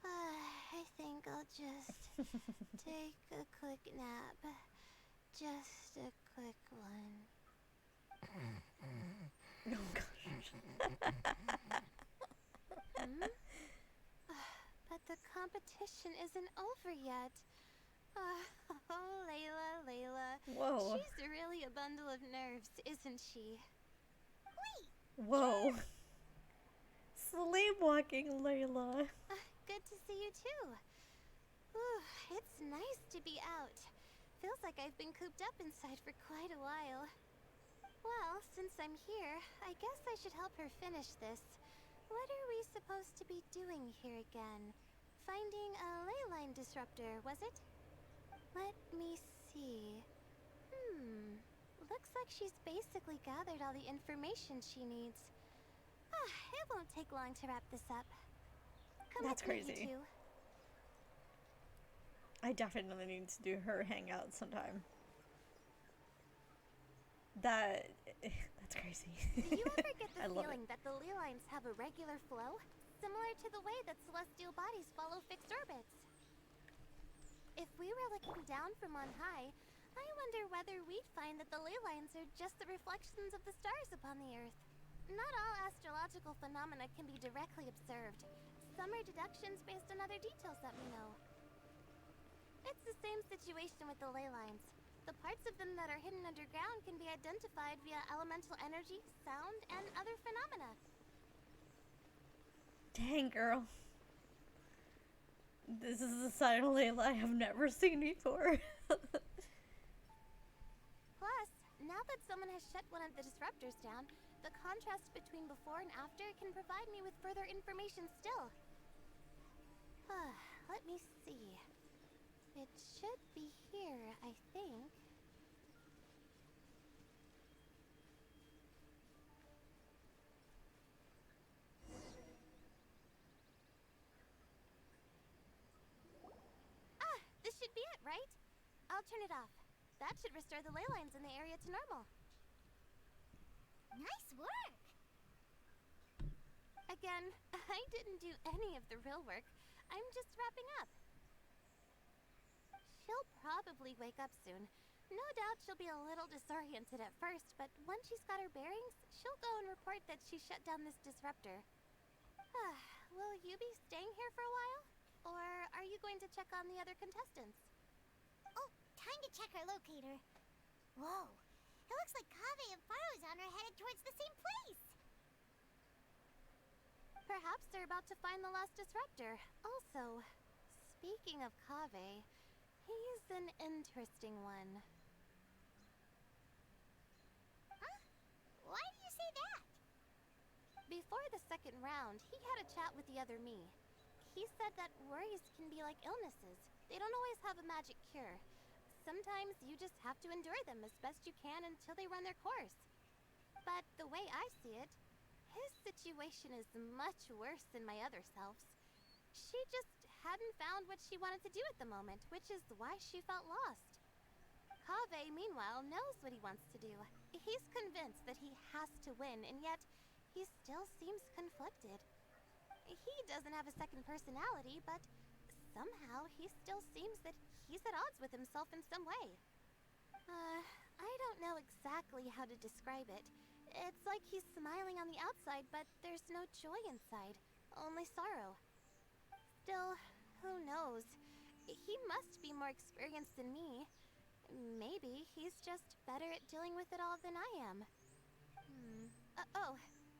I think I'll just take a quick nap. Just a quick one. Oh gosh. But the competition isn't over yet. Oh, Layla. Whoa. She's really a bundle of nerves, isn't she? Whoa. Sleepwalking, Layla. Good to see you too. It's nice to be out. Feels like I've been cooped up inside for quite a while. Well, since I'm here, I guess I should help her finish this. What are we supposed to be doing here again? Finding a ley line disruptor, was it? Let me see. Looks like she's basically gathered all the information she needs. It won't take long to wrap this up. Come That's with me, you crazy. two. I definitely need to do her hangout sometime. That's crazy. Do you ever get the I love feeling it. that the ley lines have a regular flow? Similar to the way that celestial bodies follow fixed orbits. If we were looking down from on high, I wonder whether we'd find that the ley lines are just the reflections of the stars upon the Earth. Not all astrological phenomena can be directly observed. Some are deductions based on other details that we know. It's the same situation with the ley lines. The parts of them that are hidden underground can be identified via elemental energy, sound, and other phenomena. Dang, girl. This is a side of Layla I have never seen before. Plus, now that someone has shut one of the disruptors down, the contrast between before and after can provide me with further information still. Let me see. It should be here, I think. Ah, this should be it, right? I'll turn it off. That should restore the ley lines in the area to normal. Nice work! Again, I didn't do any of the real work. I'm just wrapping up. She'll probably wake up soon. No doubt she'll be a little disoriented at first, but once she's got her bearings, she'll go and report that she shut down this disruptor. Will you be staying here for a while? Or are you going to check on the other contestants? Oh, time to check our locator. Whoa, it looks like Kaveh and Farozan are headed towards the same place. Perhaps they're about to find the last disruptor. Also, speaking of Kaveh, he's an interesting one. Huh? Why do you say that? Before the second round, he had a chat with the other me. He said that worries can be like illnesses. They don't always have a magic cure. Sometimes you just have to endure them as best you can until they run their course. But the way I see it, his situation is much worse than my other self's. She just hadn't found what she wanted to do at the moment, which is why she felt lost. Kaveh, meanwhile, knows what he wants to do. He's convinced that he has to win, and yet he still seems conflicted. He doesn't have a second personality, but somehow he still seems that he's at odds with himself in some way. I don't know exactly how to describe it. It's like he's smiling on the outside, but there's no joy inside, only sorrow. Still, who knows? He must be more experienced than me. Maybe he's just better at dealing with it all than I am.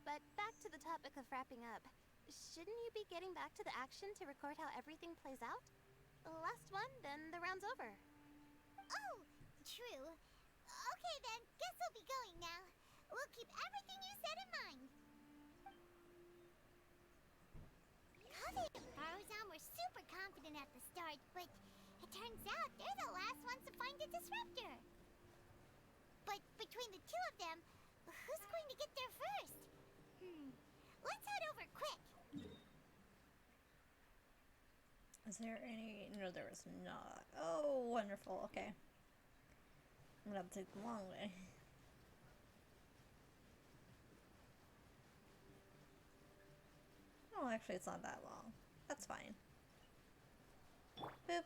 But back to the topic of wrapping up. Shouldn't you be getting back to the action to record how everything plays out? Last one, then the round's over. Oh, true. Okay then, guess I'll be going now. We'll keep everything you said in mind. Kaveh and Farozan were super confident at the start, but it turns out they're the last ones to find the disruptor. But between the two of them, who's going to get there first? Let's head over quick. Is there any? No, there is not. Oh, wonderful. Okay. I'm gonna have to take the long way. Oh, actually, it's not that long. That's fine. Boop.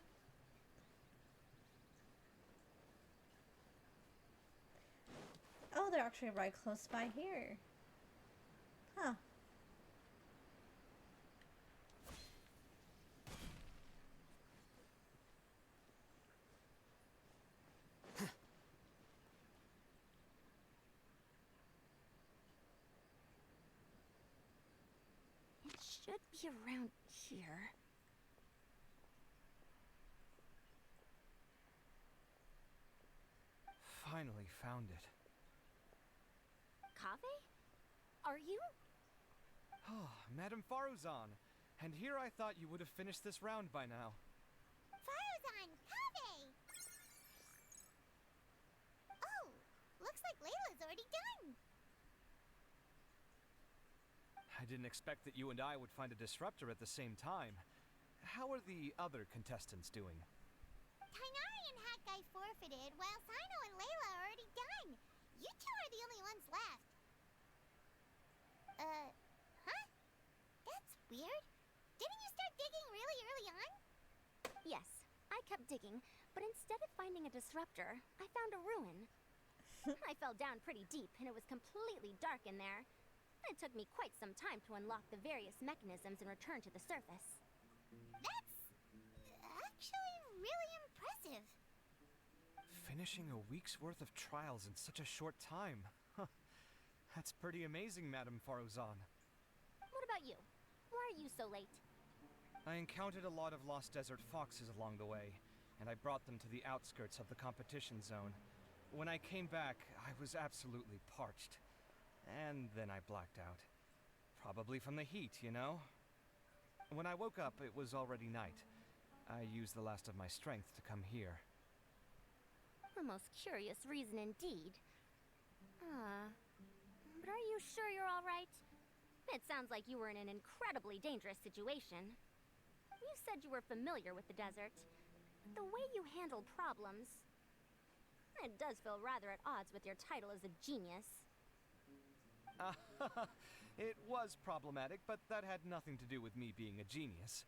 Oh, they're actually right close by here. Huh. It should be around here. Finally found it. Kaveh? Are you? Oh, Madame Faruzan. And here I thought you would have finished this round by now. Farozan, Kaveh! Oh, looks like Layla's already done. I didn't expect that you and I would find a disruptor at the same time. How are the other contestants doing? Tainari and Hakai forfeited, while Sino and Layla are already done. You two are the only ones left. Huh? That's weird. Didn't you start digging really early on? Yes, I kept digging, but instead of finding a disruptor, I found a ruin. I fell down pretty deep, and it was completely dark in there. It took me quite some time to unlock the various mechanisms and return to the surface. That's actually really impressive. Finishing a week's worth of trials in such a short time. Huh. That's pretty amazing, Madame Faruzan. What about you? Why are you so late? I encountered a lot of lost desert foxes along the way, and I brought them to the outskirts of the competition zone. When I came back, I was absolutely parched. And then I blacked out. Probably from the heat, you know? When I woke up, it was already night. I used the last of my strength to come here. A most curious reason indeed. But are you sure you're all right? It sounds like you were in an incredibly dangerous situation. You said you were familiar with the desert. The way you handled problems... It does feel rather at odds with your title as a genius. It was problematic, but that had nothing to do with me being a genius.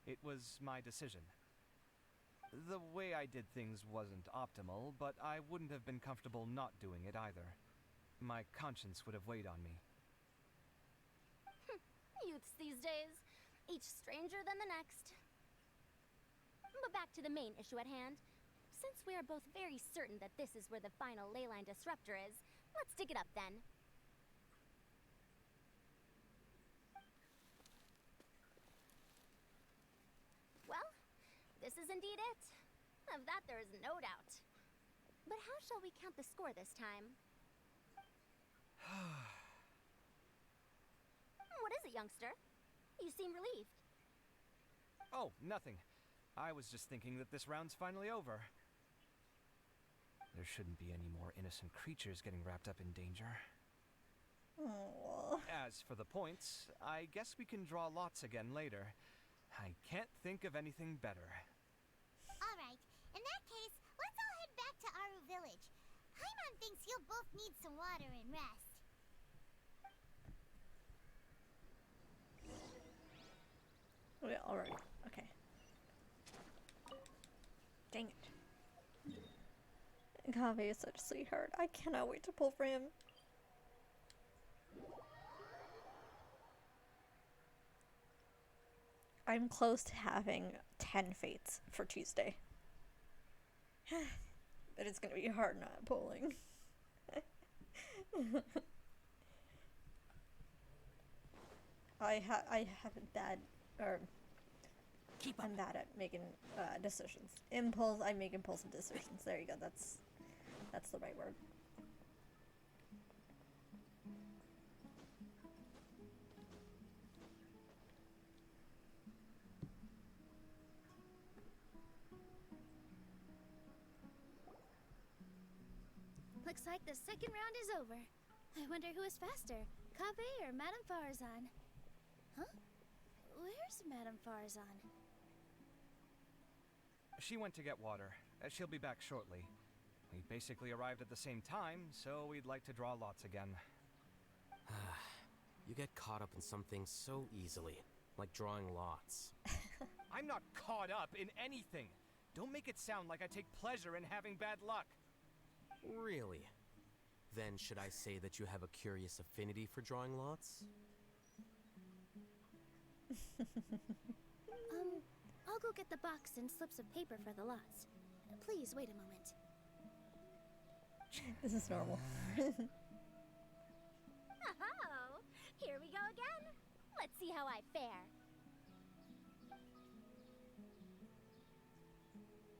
It was my decision. The way I did things wasn't optimal, but I wouldn't have been comfortable not doing it either. My conscience would have weighed on me. Youths these days, each stranger than the next. But back to the main issue at hand. Since we are both very certain that this is where the final leyline disruptor is, let's dig it up then. Well, this is indeed it. Of that there is no doubt. But how shall we count the score this time? What is it, youngster? You seem relieved. Oh, nothing. I was just thinking that this round's finally over. There shouldn't be any more innocent creatures getting wrapped up in danger. Aww. As for the points, I guess we can draw lots again later. I can't think of anything better. Alright, in that case, let's all head back to Aru Village. Paimon thinks you'll both need some water and rest. Oh, yeah, alright. Okay. Dang it. Kaveh is such a sweetheart. I cannot wait to pull for him. I'm close to having 10 fates for Tuesday. But it's gonna be hard not pulling. I have a bad, or I'm bad at making decisions. I make impulsive decisions. There you go. That's the right word. Looks like the second round is over. I wonder who is faster, Kaveh or Madame Farzan? Huh? Where's Madame Farzan? She went to get water. She'll be back shortly. We basically arrived at the same time, so we'd like to draw lots again. You get caught up in some things so easily, like drawing lots. I'm not caught up in anything. Don't make it sound like I take pleasure in having bad luck. Really? Then should I say that you have a curious affinity for drawing lots? I'll go get the box and slips of paper for the lots. Please wait a moment. This is normal. Oh, here we go again. Let's see how I fare.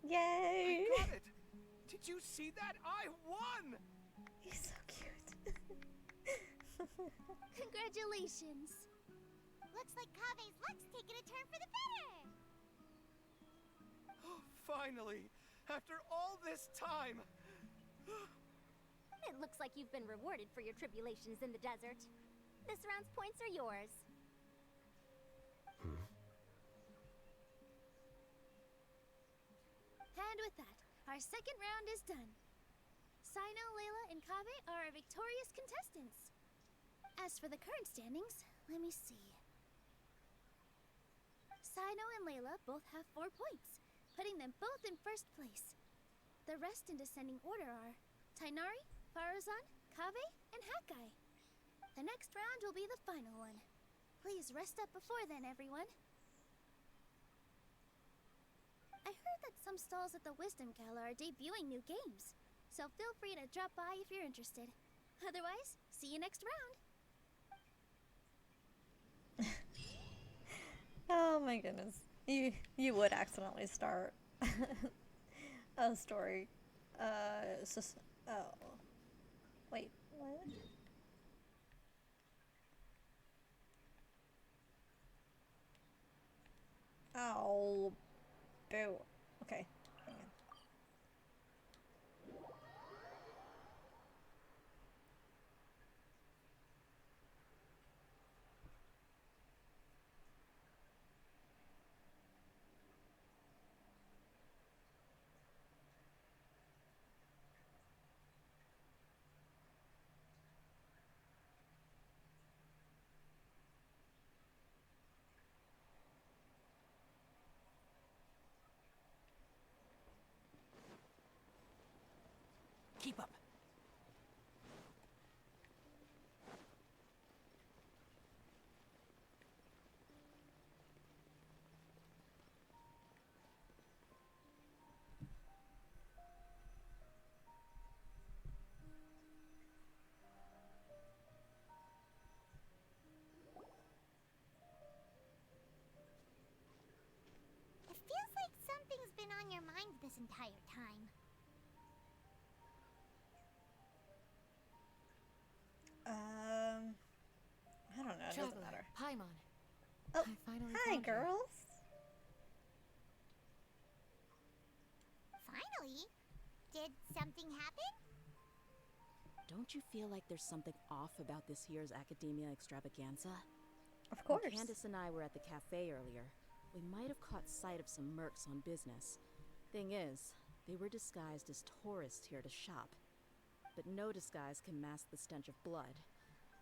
Yay! I got it! Did you see that? I won! He's so cute. Congratulations. Looks like Kaveh's luck's taking a turn for the better. Finally! After all this time! It looks like you've been rewarded for your tribulations in the desert. This round's points are yours. And with that, our second round is done. Sino, Layla, and Kave are our victorious contestants. As for the current standings, let me see. Sino and Layla both have 4 points, putting them both in first place. The rest in descending order are Tainari, Faruzan, Kave, and Hakai. The next round will be the final one. Please rest up before then, everyone. I heard that some stalls at the Wisdom Gala are debuting new games, so feel free to drop by if you're interested. Otherwise, see you next round. Oh my goodness. You would accidentally start a story. Oh. Wait, what? Oh. Boo. Okay. Hang on. Keep up. It feels like something's been on your mind this entire time. I don't know. It doesn't matter. Paimon. Oh, I finally hi, found you. girls. Finally? Did something happen? Don't you feel like there's something off about this year's Academia Extravaganza? Of course. When Candace and I were at the cafe earlier, we might have caught sight of some mercs on business. Thing is, they were disguised as tourists here to shop. But no disguise can mask the stench of blood.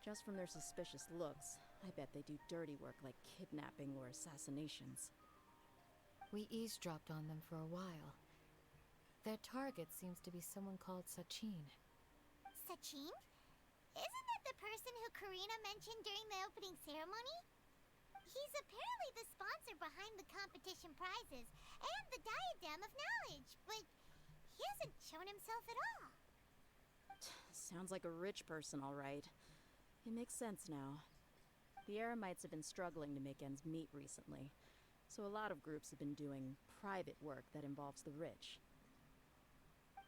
Just from their suspicious looks, I bet they do dirty work like kidnapping or assassinations. We eavesdropped on them for a while. Their target seems to be someone called Sachin. Sachin? Isn't that the person who Karina mentioned during the opening ceremony? He's apparently the sponsor behind the competition prizes and the Diadem of Knowledge, but he hasn't shown himself at all. Sounds like a rich person, all right. It makes sense now. The Eremites have been struggling to make ends meet recently, so a lot of groups have been doing private work that involves the rich.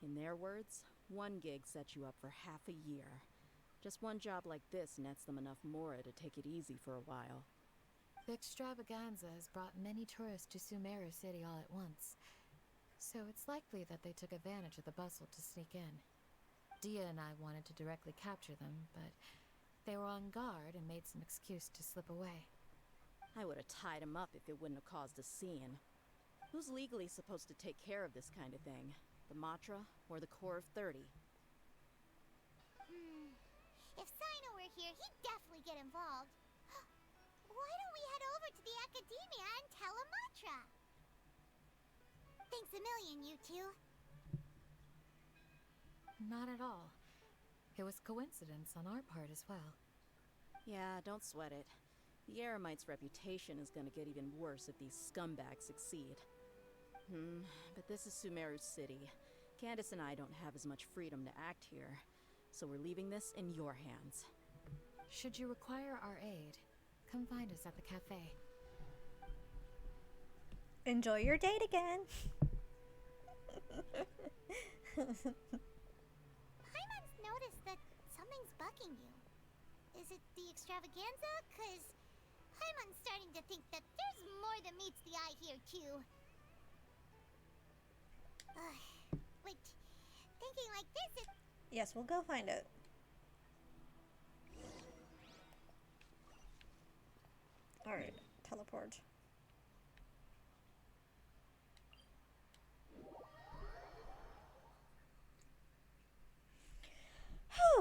In their words, one gig sets you up for half a year. Just one job like this nets them enough mora to take it easy for a while. The extravaganza has brought many tourists to Sumeru City all at once, so it's likely that they took advantage of the bustle to sneak in. Dia and I wanted to directly capture them, but they were on guard and made some excuse to slip away. I would have tied him up if it wouldn't have caused a scene. Who's legally supposed to take care of this kind of thing? The Matra or the Corps of 30? If Sino were here, he'd definitely get involved. Why don't we head over to the Academia and tell Amatra? Thanks a million, you two. Not at all. It was coincidence on our part as well. Yeah, don't sweat it. The Eremites' reputation is gonna get even worse if these scumbags succeed. But this is Sumeru City. Candace and I don't have as much freedom to act here, so we're leaving this in your hands. Should you require our aid, come find us at the cafe. Enjoy your date again. Paimon's noticed that something's bugging you. Is it the extravaganza? 'Cause Paimon's starting to think that there's more than meets the eye here, too. But thinking like this, Yes, we'll go find it. Alright, teleport.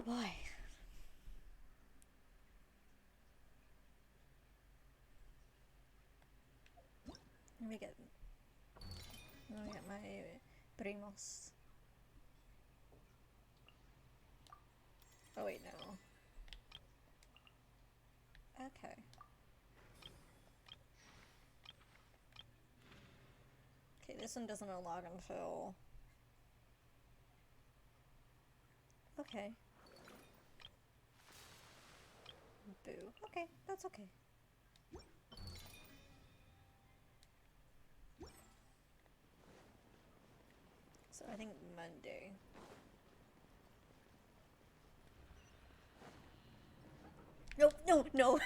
boy. Let me get my primos. Oh wait, no. Okay. Okay, this one doesn't unlock until... Okay. Boo. Okay, that's okay. So I think Monday. No, no, no!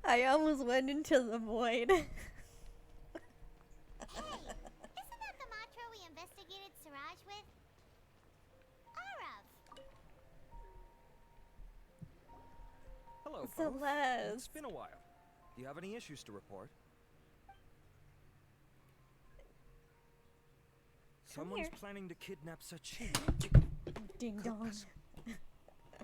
I almost went into the void. Hey, isn't that the Matra we investigated Siraj with? Arav. Hello, both. Celeste. It's been a while. Do you have any issues to report? Someone's planning to kidnap Sachin. Ding dong.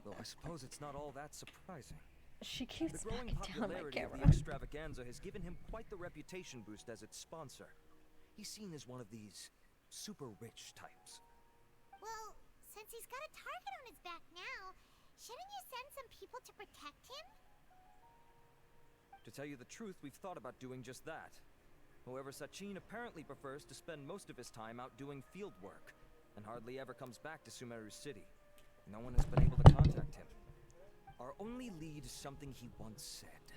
Though I suppose it's not all that surprising. She keeps The growing knocking down my popularity of camera. the extravaganza has given him quite the reputation boost as its sponsor. He's seen as one of these super rich types. Well, since he's got a target on his back now, shouldn't you send some people to protect him? To tell you the truth, we've thought about doing just that. However, Sachin apparently prefers to spend most of his time out doing field work, and hardly ever comes back to Sumeru City. No one has been able to contact him. Our only lead is something he once said.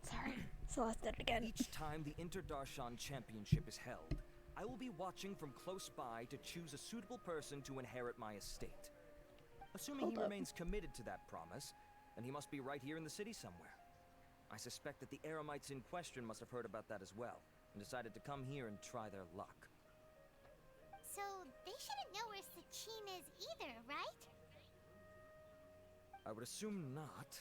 Sorry, Celeste did it again. Each time the Inter-Darshan Championship is held, I will be watching from close by to choose a suitable person to inherit my estate. Assuming he remains committed to that promise, then he must be right here in the city somewhere. I suspect that the Eremites in question must have heard about that as well, and decided to come here and try their luck. So, they shouldn't know where Sachin is either, right? I would assume not.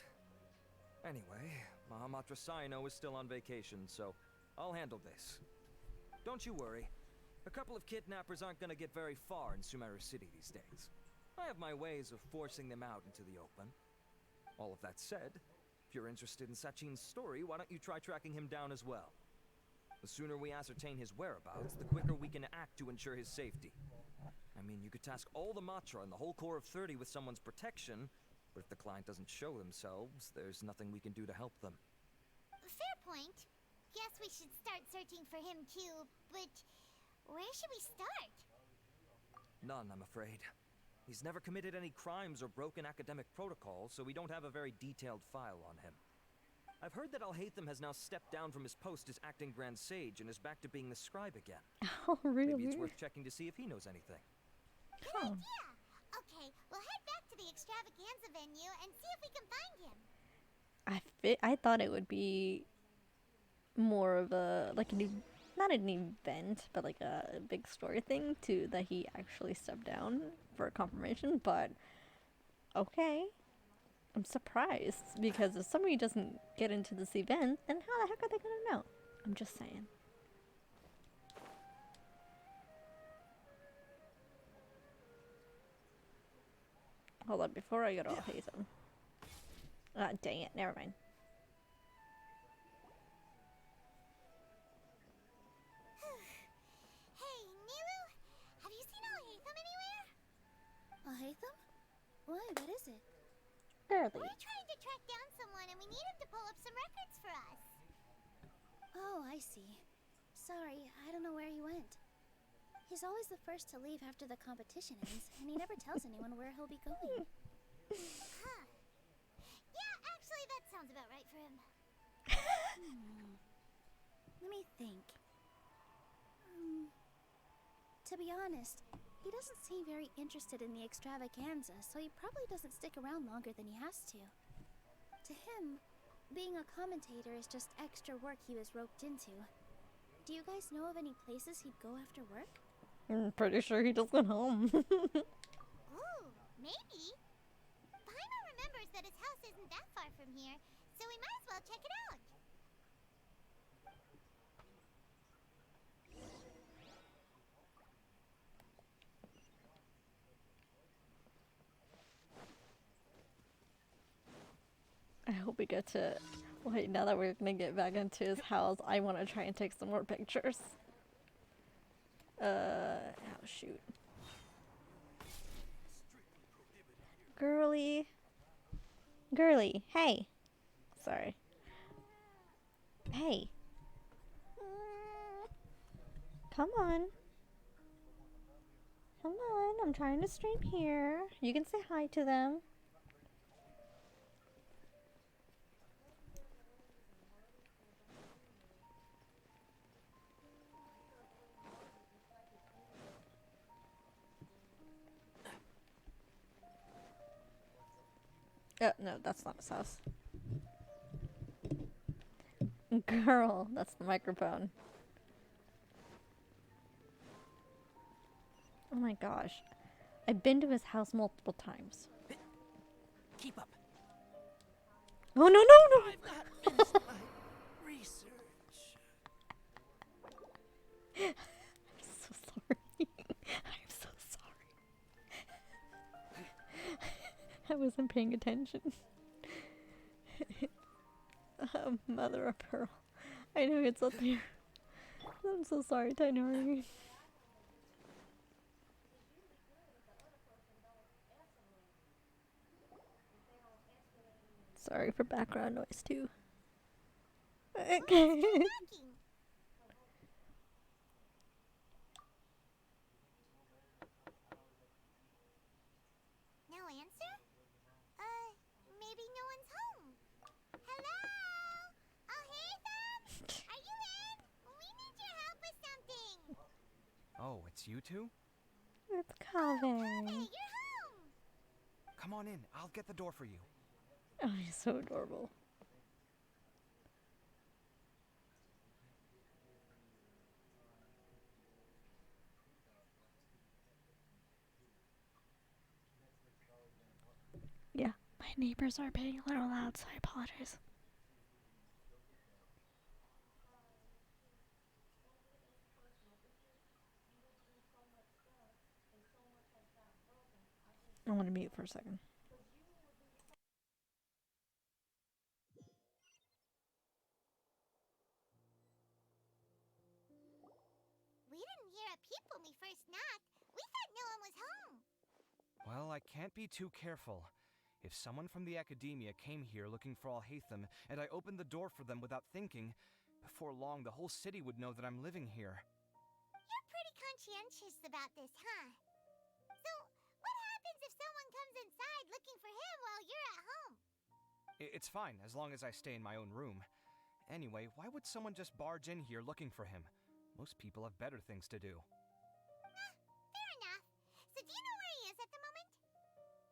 Anyway, Mahamatra Saino is still on vacation, so I'll handle this. Don't you worry. A couple of kidnappers aren't gonna get very far in Sumeru City these days. I have my ways of forcing them out into the open. All of that said, if you're interested in Sachin's story, why don't you try tracking him down as well? The sooner we ascertain his whereabouts, the quicker we can act to ensure his safety. I mean, you could task all the Matra and the whole Corps of 30 with someone's protection, but if the client doesn't show themselves, there's nothing we can do to help them. Fair point. Guess we should start searching for him too, but where should we start? None, I'm afraid. He's never committed any crimes or broken academic protocol, so we don't have a very detailed file on him. I've heard that Alhaitham has now stepped down from his post as acting Grand Sage and is back to being the scribe again. Oh, really? Maybe it's worth checking to see if he knows anything. Good idea! Okay, we'll head back to the extravaganza venue and see if we can find him. I thought it would be more of a, like not an event, but like a big story thing too, that he actually stepped down for confirmation, but okay. I'm surprised, because if somebody doesn't get into this event, then how the heck are they gonna know? I'm just saying. Hold on, before I go to Alhaitham. Ah, dang it, never mind. Hey, Nilu, have you seen Alhaitham anywhere? Alhaitham? Why, what is it? Barely. We're trying to track down someone and we need him to pull up some records for us. Oh, I see. Sorry, I don't know where he went. He's always the first to leave after the competition ends, and he never tells anyone where he'll be going. Huh. Yeah, actually that sounds about right for him. Let me think. To be honest, he doesn't seem very interested in the extravaganza, so he probably doesn't stick around longer than he has to. To him, being a commentator is just extra work he was roped into. Do you guys know of any places he'd go after work? I'm pretty sure he just went home. Ooh, maybe. Paimon remembers that his house isn't that far from here, so we might as well check it out. hope we get to... Wait, now that we're gonna get back into his house, I want to try and take some more pictures. Oh, shoot. Girly. Girly, hey. Sorry. Hey. Come on. Come on, I'm trying to stream here. You can say hi to them. Oh, no, that's not his house. Girl, that's the microphone. Oh my gosh. I've been to his house multiple times. Keep up. Oh, no, no, no! I've not finished my research. I'm so sorry. I'm so sorry. I wasn't paying attention. Mother of pearl. I know it's up there. I'm so sorry, Tainari. Sorry for background noise too. Okay. No answer? Maybe no one's home. Hello? Oh, hey, Thumb? Are you in? We need your help with something. Oh, it's you two? It's Kaveh. Kaveh, you're home. Come on in. I'll get the door for you. Oh, he's so adorable. Yeah, my neighbors are being a little loud, so I apologize. I want to mute for a second. We didn't hear a peep when we first knocked. We thought no one was home. Well, I can't be too careful. If someone from the academia came here looking for Alhaitham, and I opened the door for them without thinking, before long the whole city would know that I'm living here. You're pretty conscientious about this, huh? So, what happens if someone comes inside looking for him while you're at home? It's fine, as long as I stay in my own room. Anyway, why would someone just barge in here looking for him? Most people have better things to do. Fair enough. So do you know where he is at the moment?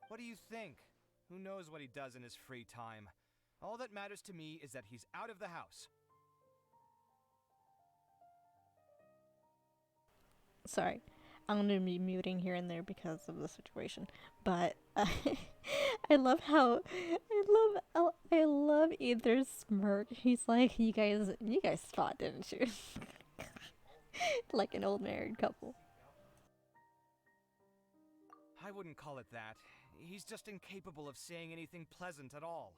What do you think? Who knows what he does in his free time? All that matters to me is that he's out of the house. Sorry, I'm gonna be muting here and there because of the situation. But I love how I love Ether's smirk. He's like, you guys fought, didn't you? Like an old married couple. I wouldn't call it that. He's just incapable of saying anything pleasant at all.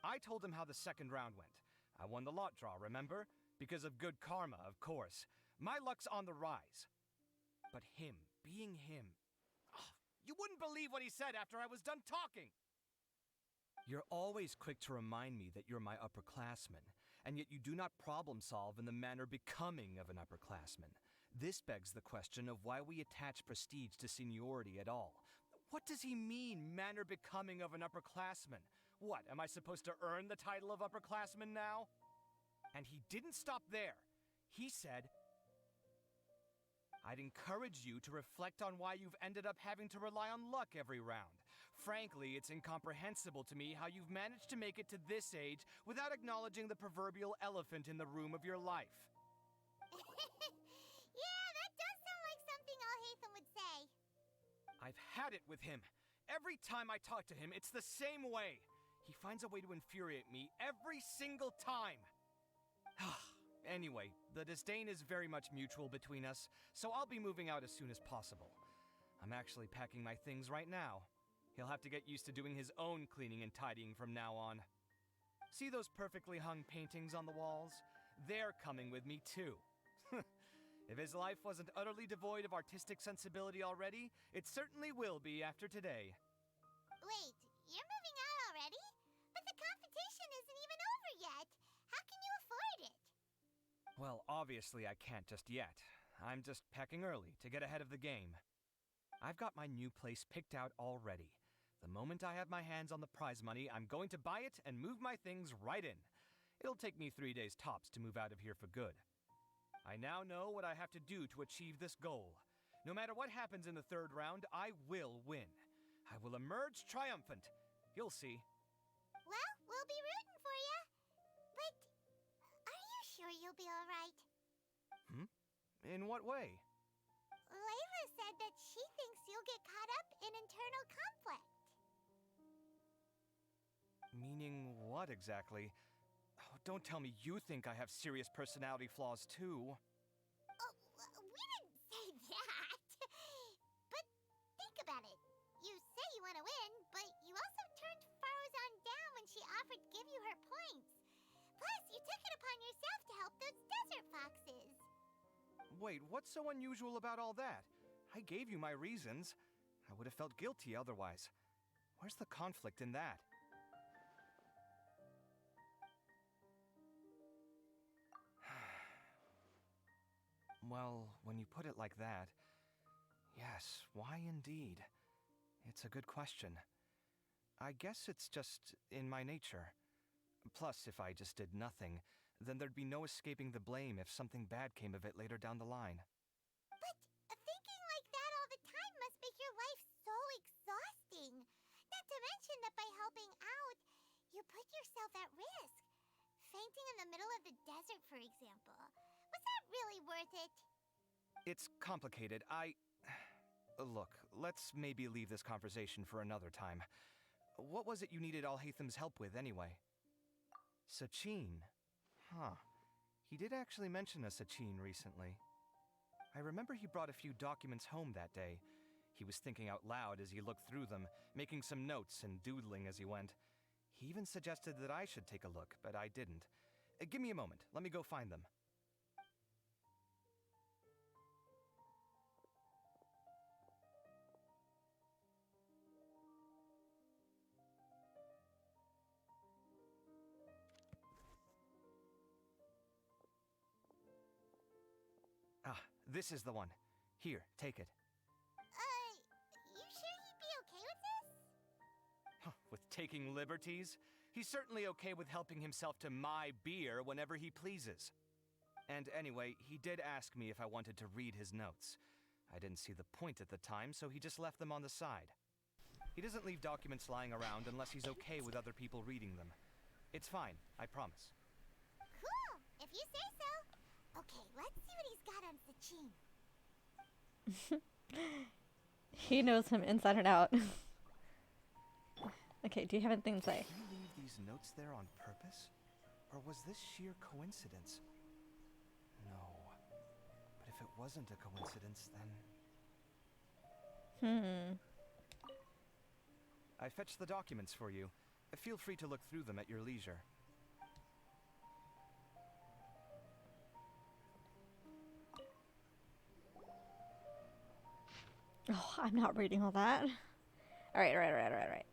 I told him how the second round went. I won the lot draw, remember? Because of good karma, of course. My luck's on the rise. But him, being him... Oh, you wouldn't believe what he said after I was done talking! You're always quick to remind me that you're my upperclassman, and yet you do not problem solve in the manner becoming of an upperclassman. This begs the question of why we attach prestige to seniority at all. What does he mean, manner becoming of an upperclassman? What, am I supposed to earn the title of upperclassman now? And he didn't stop there. He said, I'd encourage you to reflect on why you've ended up having to rely on luck every round. Frankly, it's incomprehensible to me how you've managed to make it to this age without acknowledging the proverbial elephant in the room of your life. Yeah, that does sound like something Alhaitham would say. I've had it with him. Every time I talk to him, it's the same way. He finds a way to infuriate me every single time. Anyway, the disdain is very much mutual between us, so I'll be moving out as soon as possible. I'm actually packing my things right now. He'll have to get used to doing his own cleaning and tidying from now on. See those perfectly hung paintings on the walls? They're coming with me too. If his life wasn't utterly devoid of artistic sensibility already, it certainly will be after today. Wait, you're moving out already? But the competition isn't even over yet. How can you afford it? Well, obviously I can't just yet. I'm just packing early to get ahead of the game. I've got my new place picked out already. The moment I have my hands on the prize money, I'm going to buy it and move my things right in. It'll take me 3 days tops to move out of here for good. I now know what I have to do to achieve this goal. No matter what happens in the third round, I will win. I will emerge triumphant. You'll see. Well, we'll be rooting for you. But are you sure you'll be alright? In what way? Layla said that she thinks you'll get caught up in internal conflict. Meaning what exactly? Oh, don't tell me you think I have serious personality flaws too. Oh, we didn't say that. But think about it. You say you want to win, but you also turned Farozan down when she offered to give you her points. Plus, you took it upon yourself to help those desert foxes. Wait, what's so unusual about all that? I gave you my reasons. I would have felt guilty otherwise. Where's the conflict in that? Well, when you put it like that, yes, why indeed? It's a good question. I guess it's just in my nature. Plus, if I just did nothing, then there'd be no escaping the blame if something bad came of it later down the line. But thinking like that all the time must make your life so exhausting. Not to mention that by helping out, you put yourself at risk. Fainting in the middle of the desert, for example. Was that really worth it? It's complicated. Look, let's maybe leave this conversation for another time. What was it you needed Alhaitham's help with, anyway? Sachin. Huh. He did actually mention a Sachin recently. I remember he brought a few documents home that day. He was thinking out loud as he looked through them, making some notes and doodling as he went. He even suggested that I should take a look, but I didn't. Give me a moment. Let me go find them. Ah, this is the one. Here, take it. You sure he'd be okay with this? Huh, with taking liberties? He's certainly okay with helping himself to my beer whenever he pleases. And anyway, he did ask me if I wanted to read his notes. I didn't see the point at the time, so he just left them on the side. He doesn't leave documents lying around unless he's okay with other people reading them. It's fine, I promise. Cool, if you say so. Okay, let's see what he's got on Sachin. He knows him inside and out. Okay, do you have anything to say? Did you leave these notes there on purpose? Or was this sheer coincidence? No. But if it wasn't a coincidence, then... I fetched the documents for you. Feel free to look through them at your leisure. Oh, I'm not reading all that. Alright.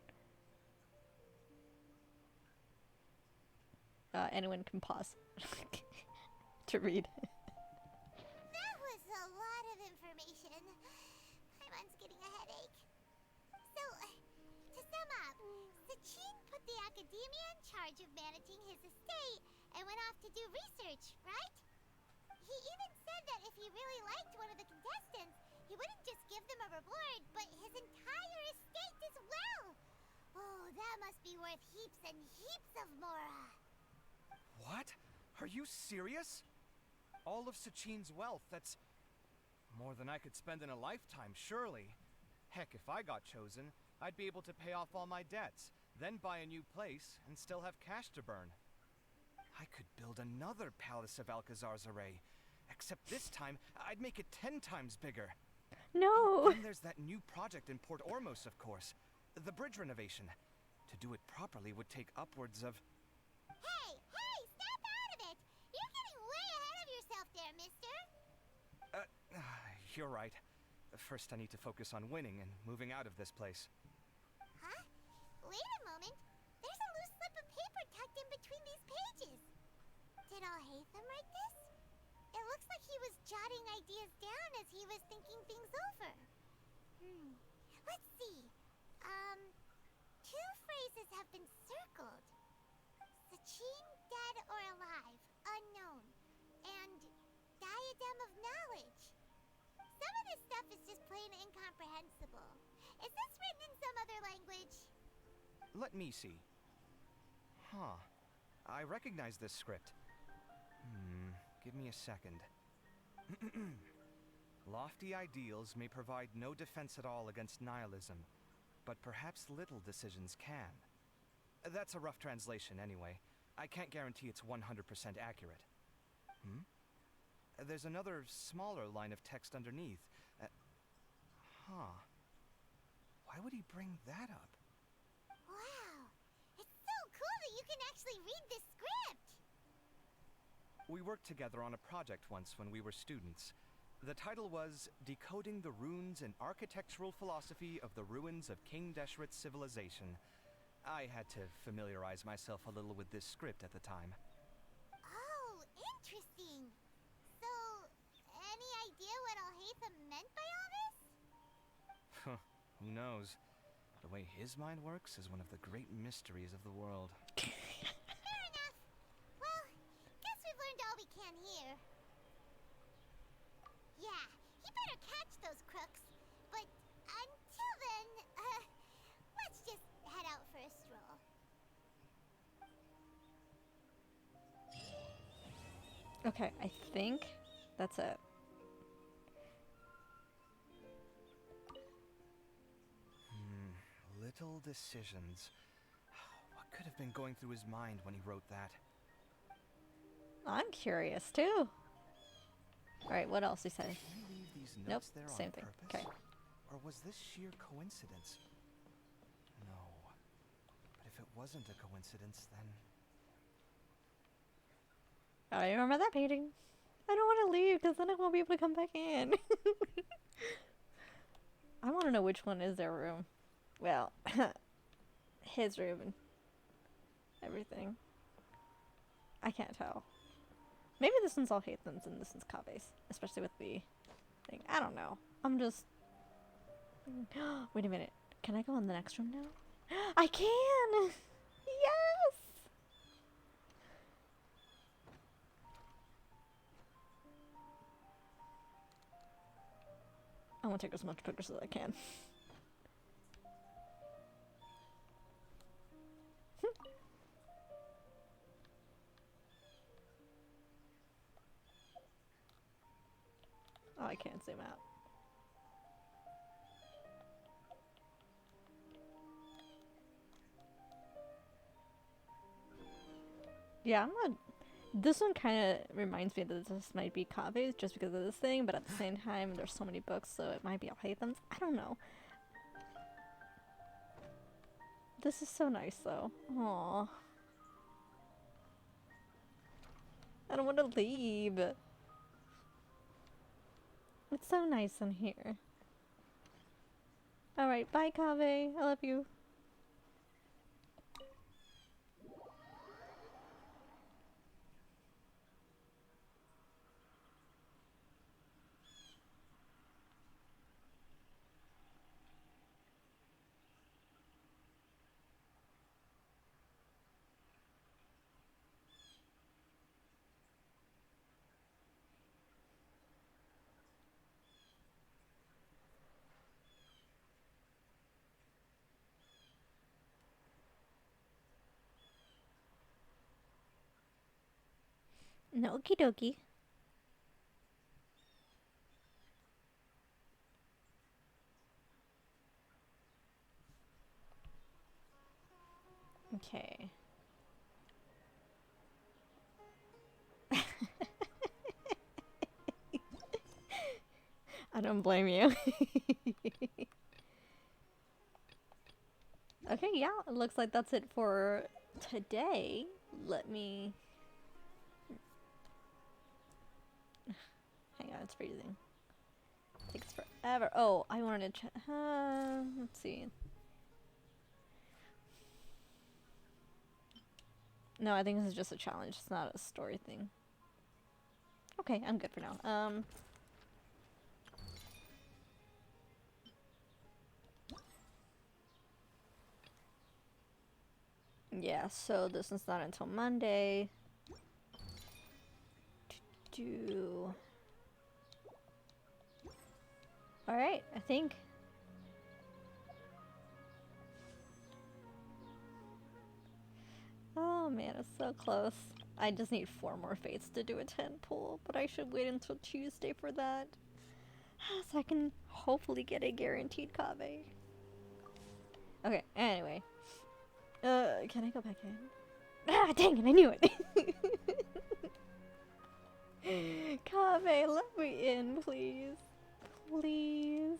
Anyone can pause to read. That was a lot of information. Paimon's getting a headache. So, to sum up, Sachin put the academia in charge of managing his estate and went off to do research, right? He even said that if he really liked one of the contestants, he wouldn't just give them a reward, but his entire estate as well. Oh, that must be worth heaps and heaps of mora. What? Are you serious? All of Sachin's wealth, that's more than I could spend in a lifetime, surely. Heck, if I got chosen, I'd be able to pay off all my debts, then buy a new place, and still have cash to burn. I could build another Palace of Alcazar's array, except this time, I'd make it 10 times bigger. No! Then there's that new project in Port Ormos, of course. The bridge renovation. To do it properly would take upwards of... You're right. First, I need to focus on winning and moving out of this place. Huh? Wait a moment. There's a loose slip of paper tucked in between these pages. Did Alhaitham write this? It looks like he was jotting ideas down as he was thinking things over. Let's see. Two phrases have been circled. Sachin, dead or alive, unknown. And diadem of knowledge. Some of this stuff is just plain incomprehensible. Is this written in some other language? Let me see. Huh. I recognize this script. Give me a second. Lofty ideals may provide no defense at all against nihilism, but perhaps little decisions can. That's a rough translation anyway. I can't guarantee it's 100% accurate. There's another smaller line of text underneath. Why would he bring that up? Wow! It's so cool that you can actually read this script! We worked together on a project once when we were students. The title was Decoding the Runes and Architectural Philosophy of the Ruins of King Deshret's Civilization. I had to familiarize myself a little with this script at the time. Oh, interesting. So, any idea what Alhaitham meant by all this? Who knows? The way his mind works is one of the great mysteries of the world. Fair enough. Well, guess we've learned all we can here. Yeah, he better catch those crooks. But until then, let's just head out for a stroll. Okay, I think that's it. Little decisions. What could have been going through his mind when he wrote that? I'm curious too. Alright, what else he said? Did he leave these Nope, notes there same on thing. purpose? Okay. Or was this sheer coincidence? No. But if it wasn't a coincidence, then... I remember that painting. I don't want to leave because then I won't be able to come back in. I want to know which one is their room. Well, his room and everything. I can't tell. Maybe this one's all Haytham's and this one's Kabe's. Especially with the thing. I don't know. I'm just... Wait a minute. Can I go in the next room now? I can! Yes! I want to take as much pictures as I can. Oh, I can't zoom out. Yeah, I'm not... This one kind of reminds me that this might be Kabe's just because of this thing, but at the same time, there's so many books, so it might be Alhaitham's. I don't know. This is so nice, though. Aww. I don't want to leave. It's so nice in here. Alright, bye, Kaveh. I love you. No, okie dokie. Okay. I don't blame you. Okay, yeah, it looks like that's it for today. Let me... Hang on, it's freezing. Takes forever. Oh, I wanted to let's see. No, I think this is just a challenge. It's not a story thing. Okay, I'm good for now. Yeah, so this is not until Monday. Alright, I think. Oh man, it's so close. I just need 4 more fates to do a 10 pull, but I should wait until Tuesday for that. So I can hopefully get a guaranteed Kave. Okay, anyway. Can I go back in? Ah, dang it, I knew it! Kave, let me in, please. Please.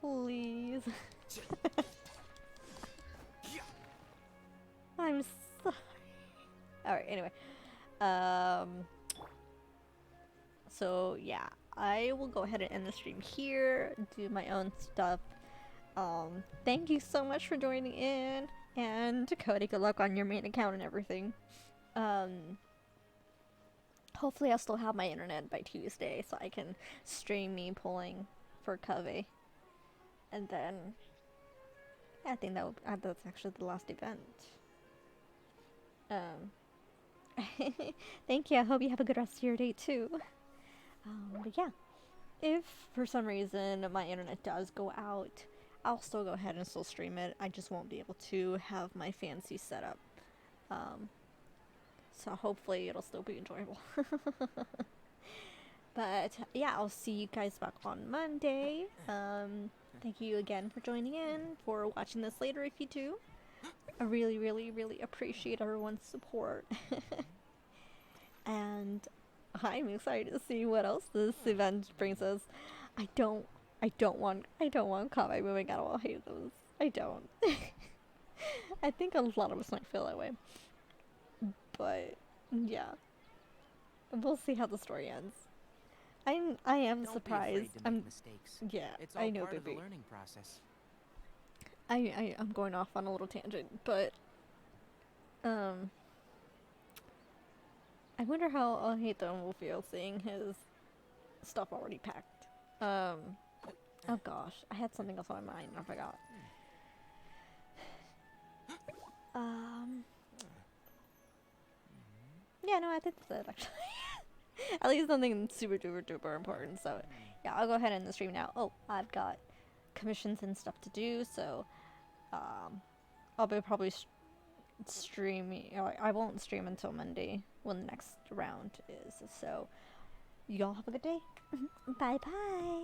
Please. I'm sorry. Alright, anyway. So, yeah. I will go ahead and end the stream here, do my own stuff. Thank you so much for joining in, and Cody, good luck on your main account and everything. Hopefully I'll still have my internet by Tuesday, so I can stream me pulling for Covey. And then, yeah, I think that's actually the last event. Thank you, I hope you have a good rest of your day too. But yeah, if for some reason my internet does go out, I'll still go ahead and still stream it. I just won't be able to have my fancy setup. So hopefully it'll still be enjoyable. But yeah, I'll see you guys back on Monday. Thank you again for joining in, for watching this later if you do. I really, really, really appreciate everyone's support. And I'm excited to see what else this event brings us. I don't want Kaveh moving out of Hazel's. I don't. I think a lot of us might feel that way. But yeah. We'll see how the story ends. I am Don't surprised. Be afraid to make mistakes. Yeah, it's all I know, part of baby. the learning process. I'm going off on a little tangent, but I wonder how Alhaitham will feel seeing his stuff already packed. Oh gosh, I had something else on my mind and I forgot. Yeah, no, I think that's it actually. At least something super duper important. So yeah, I'll go ahead and end the stream now. Oh, I've got commissions and stuff to do, so I'll be probably streaming. I won't stream until Monday when the next round is. So y'all have a good day. Bye bye.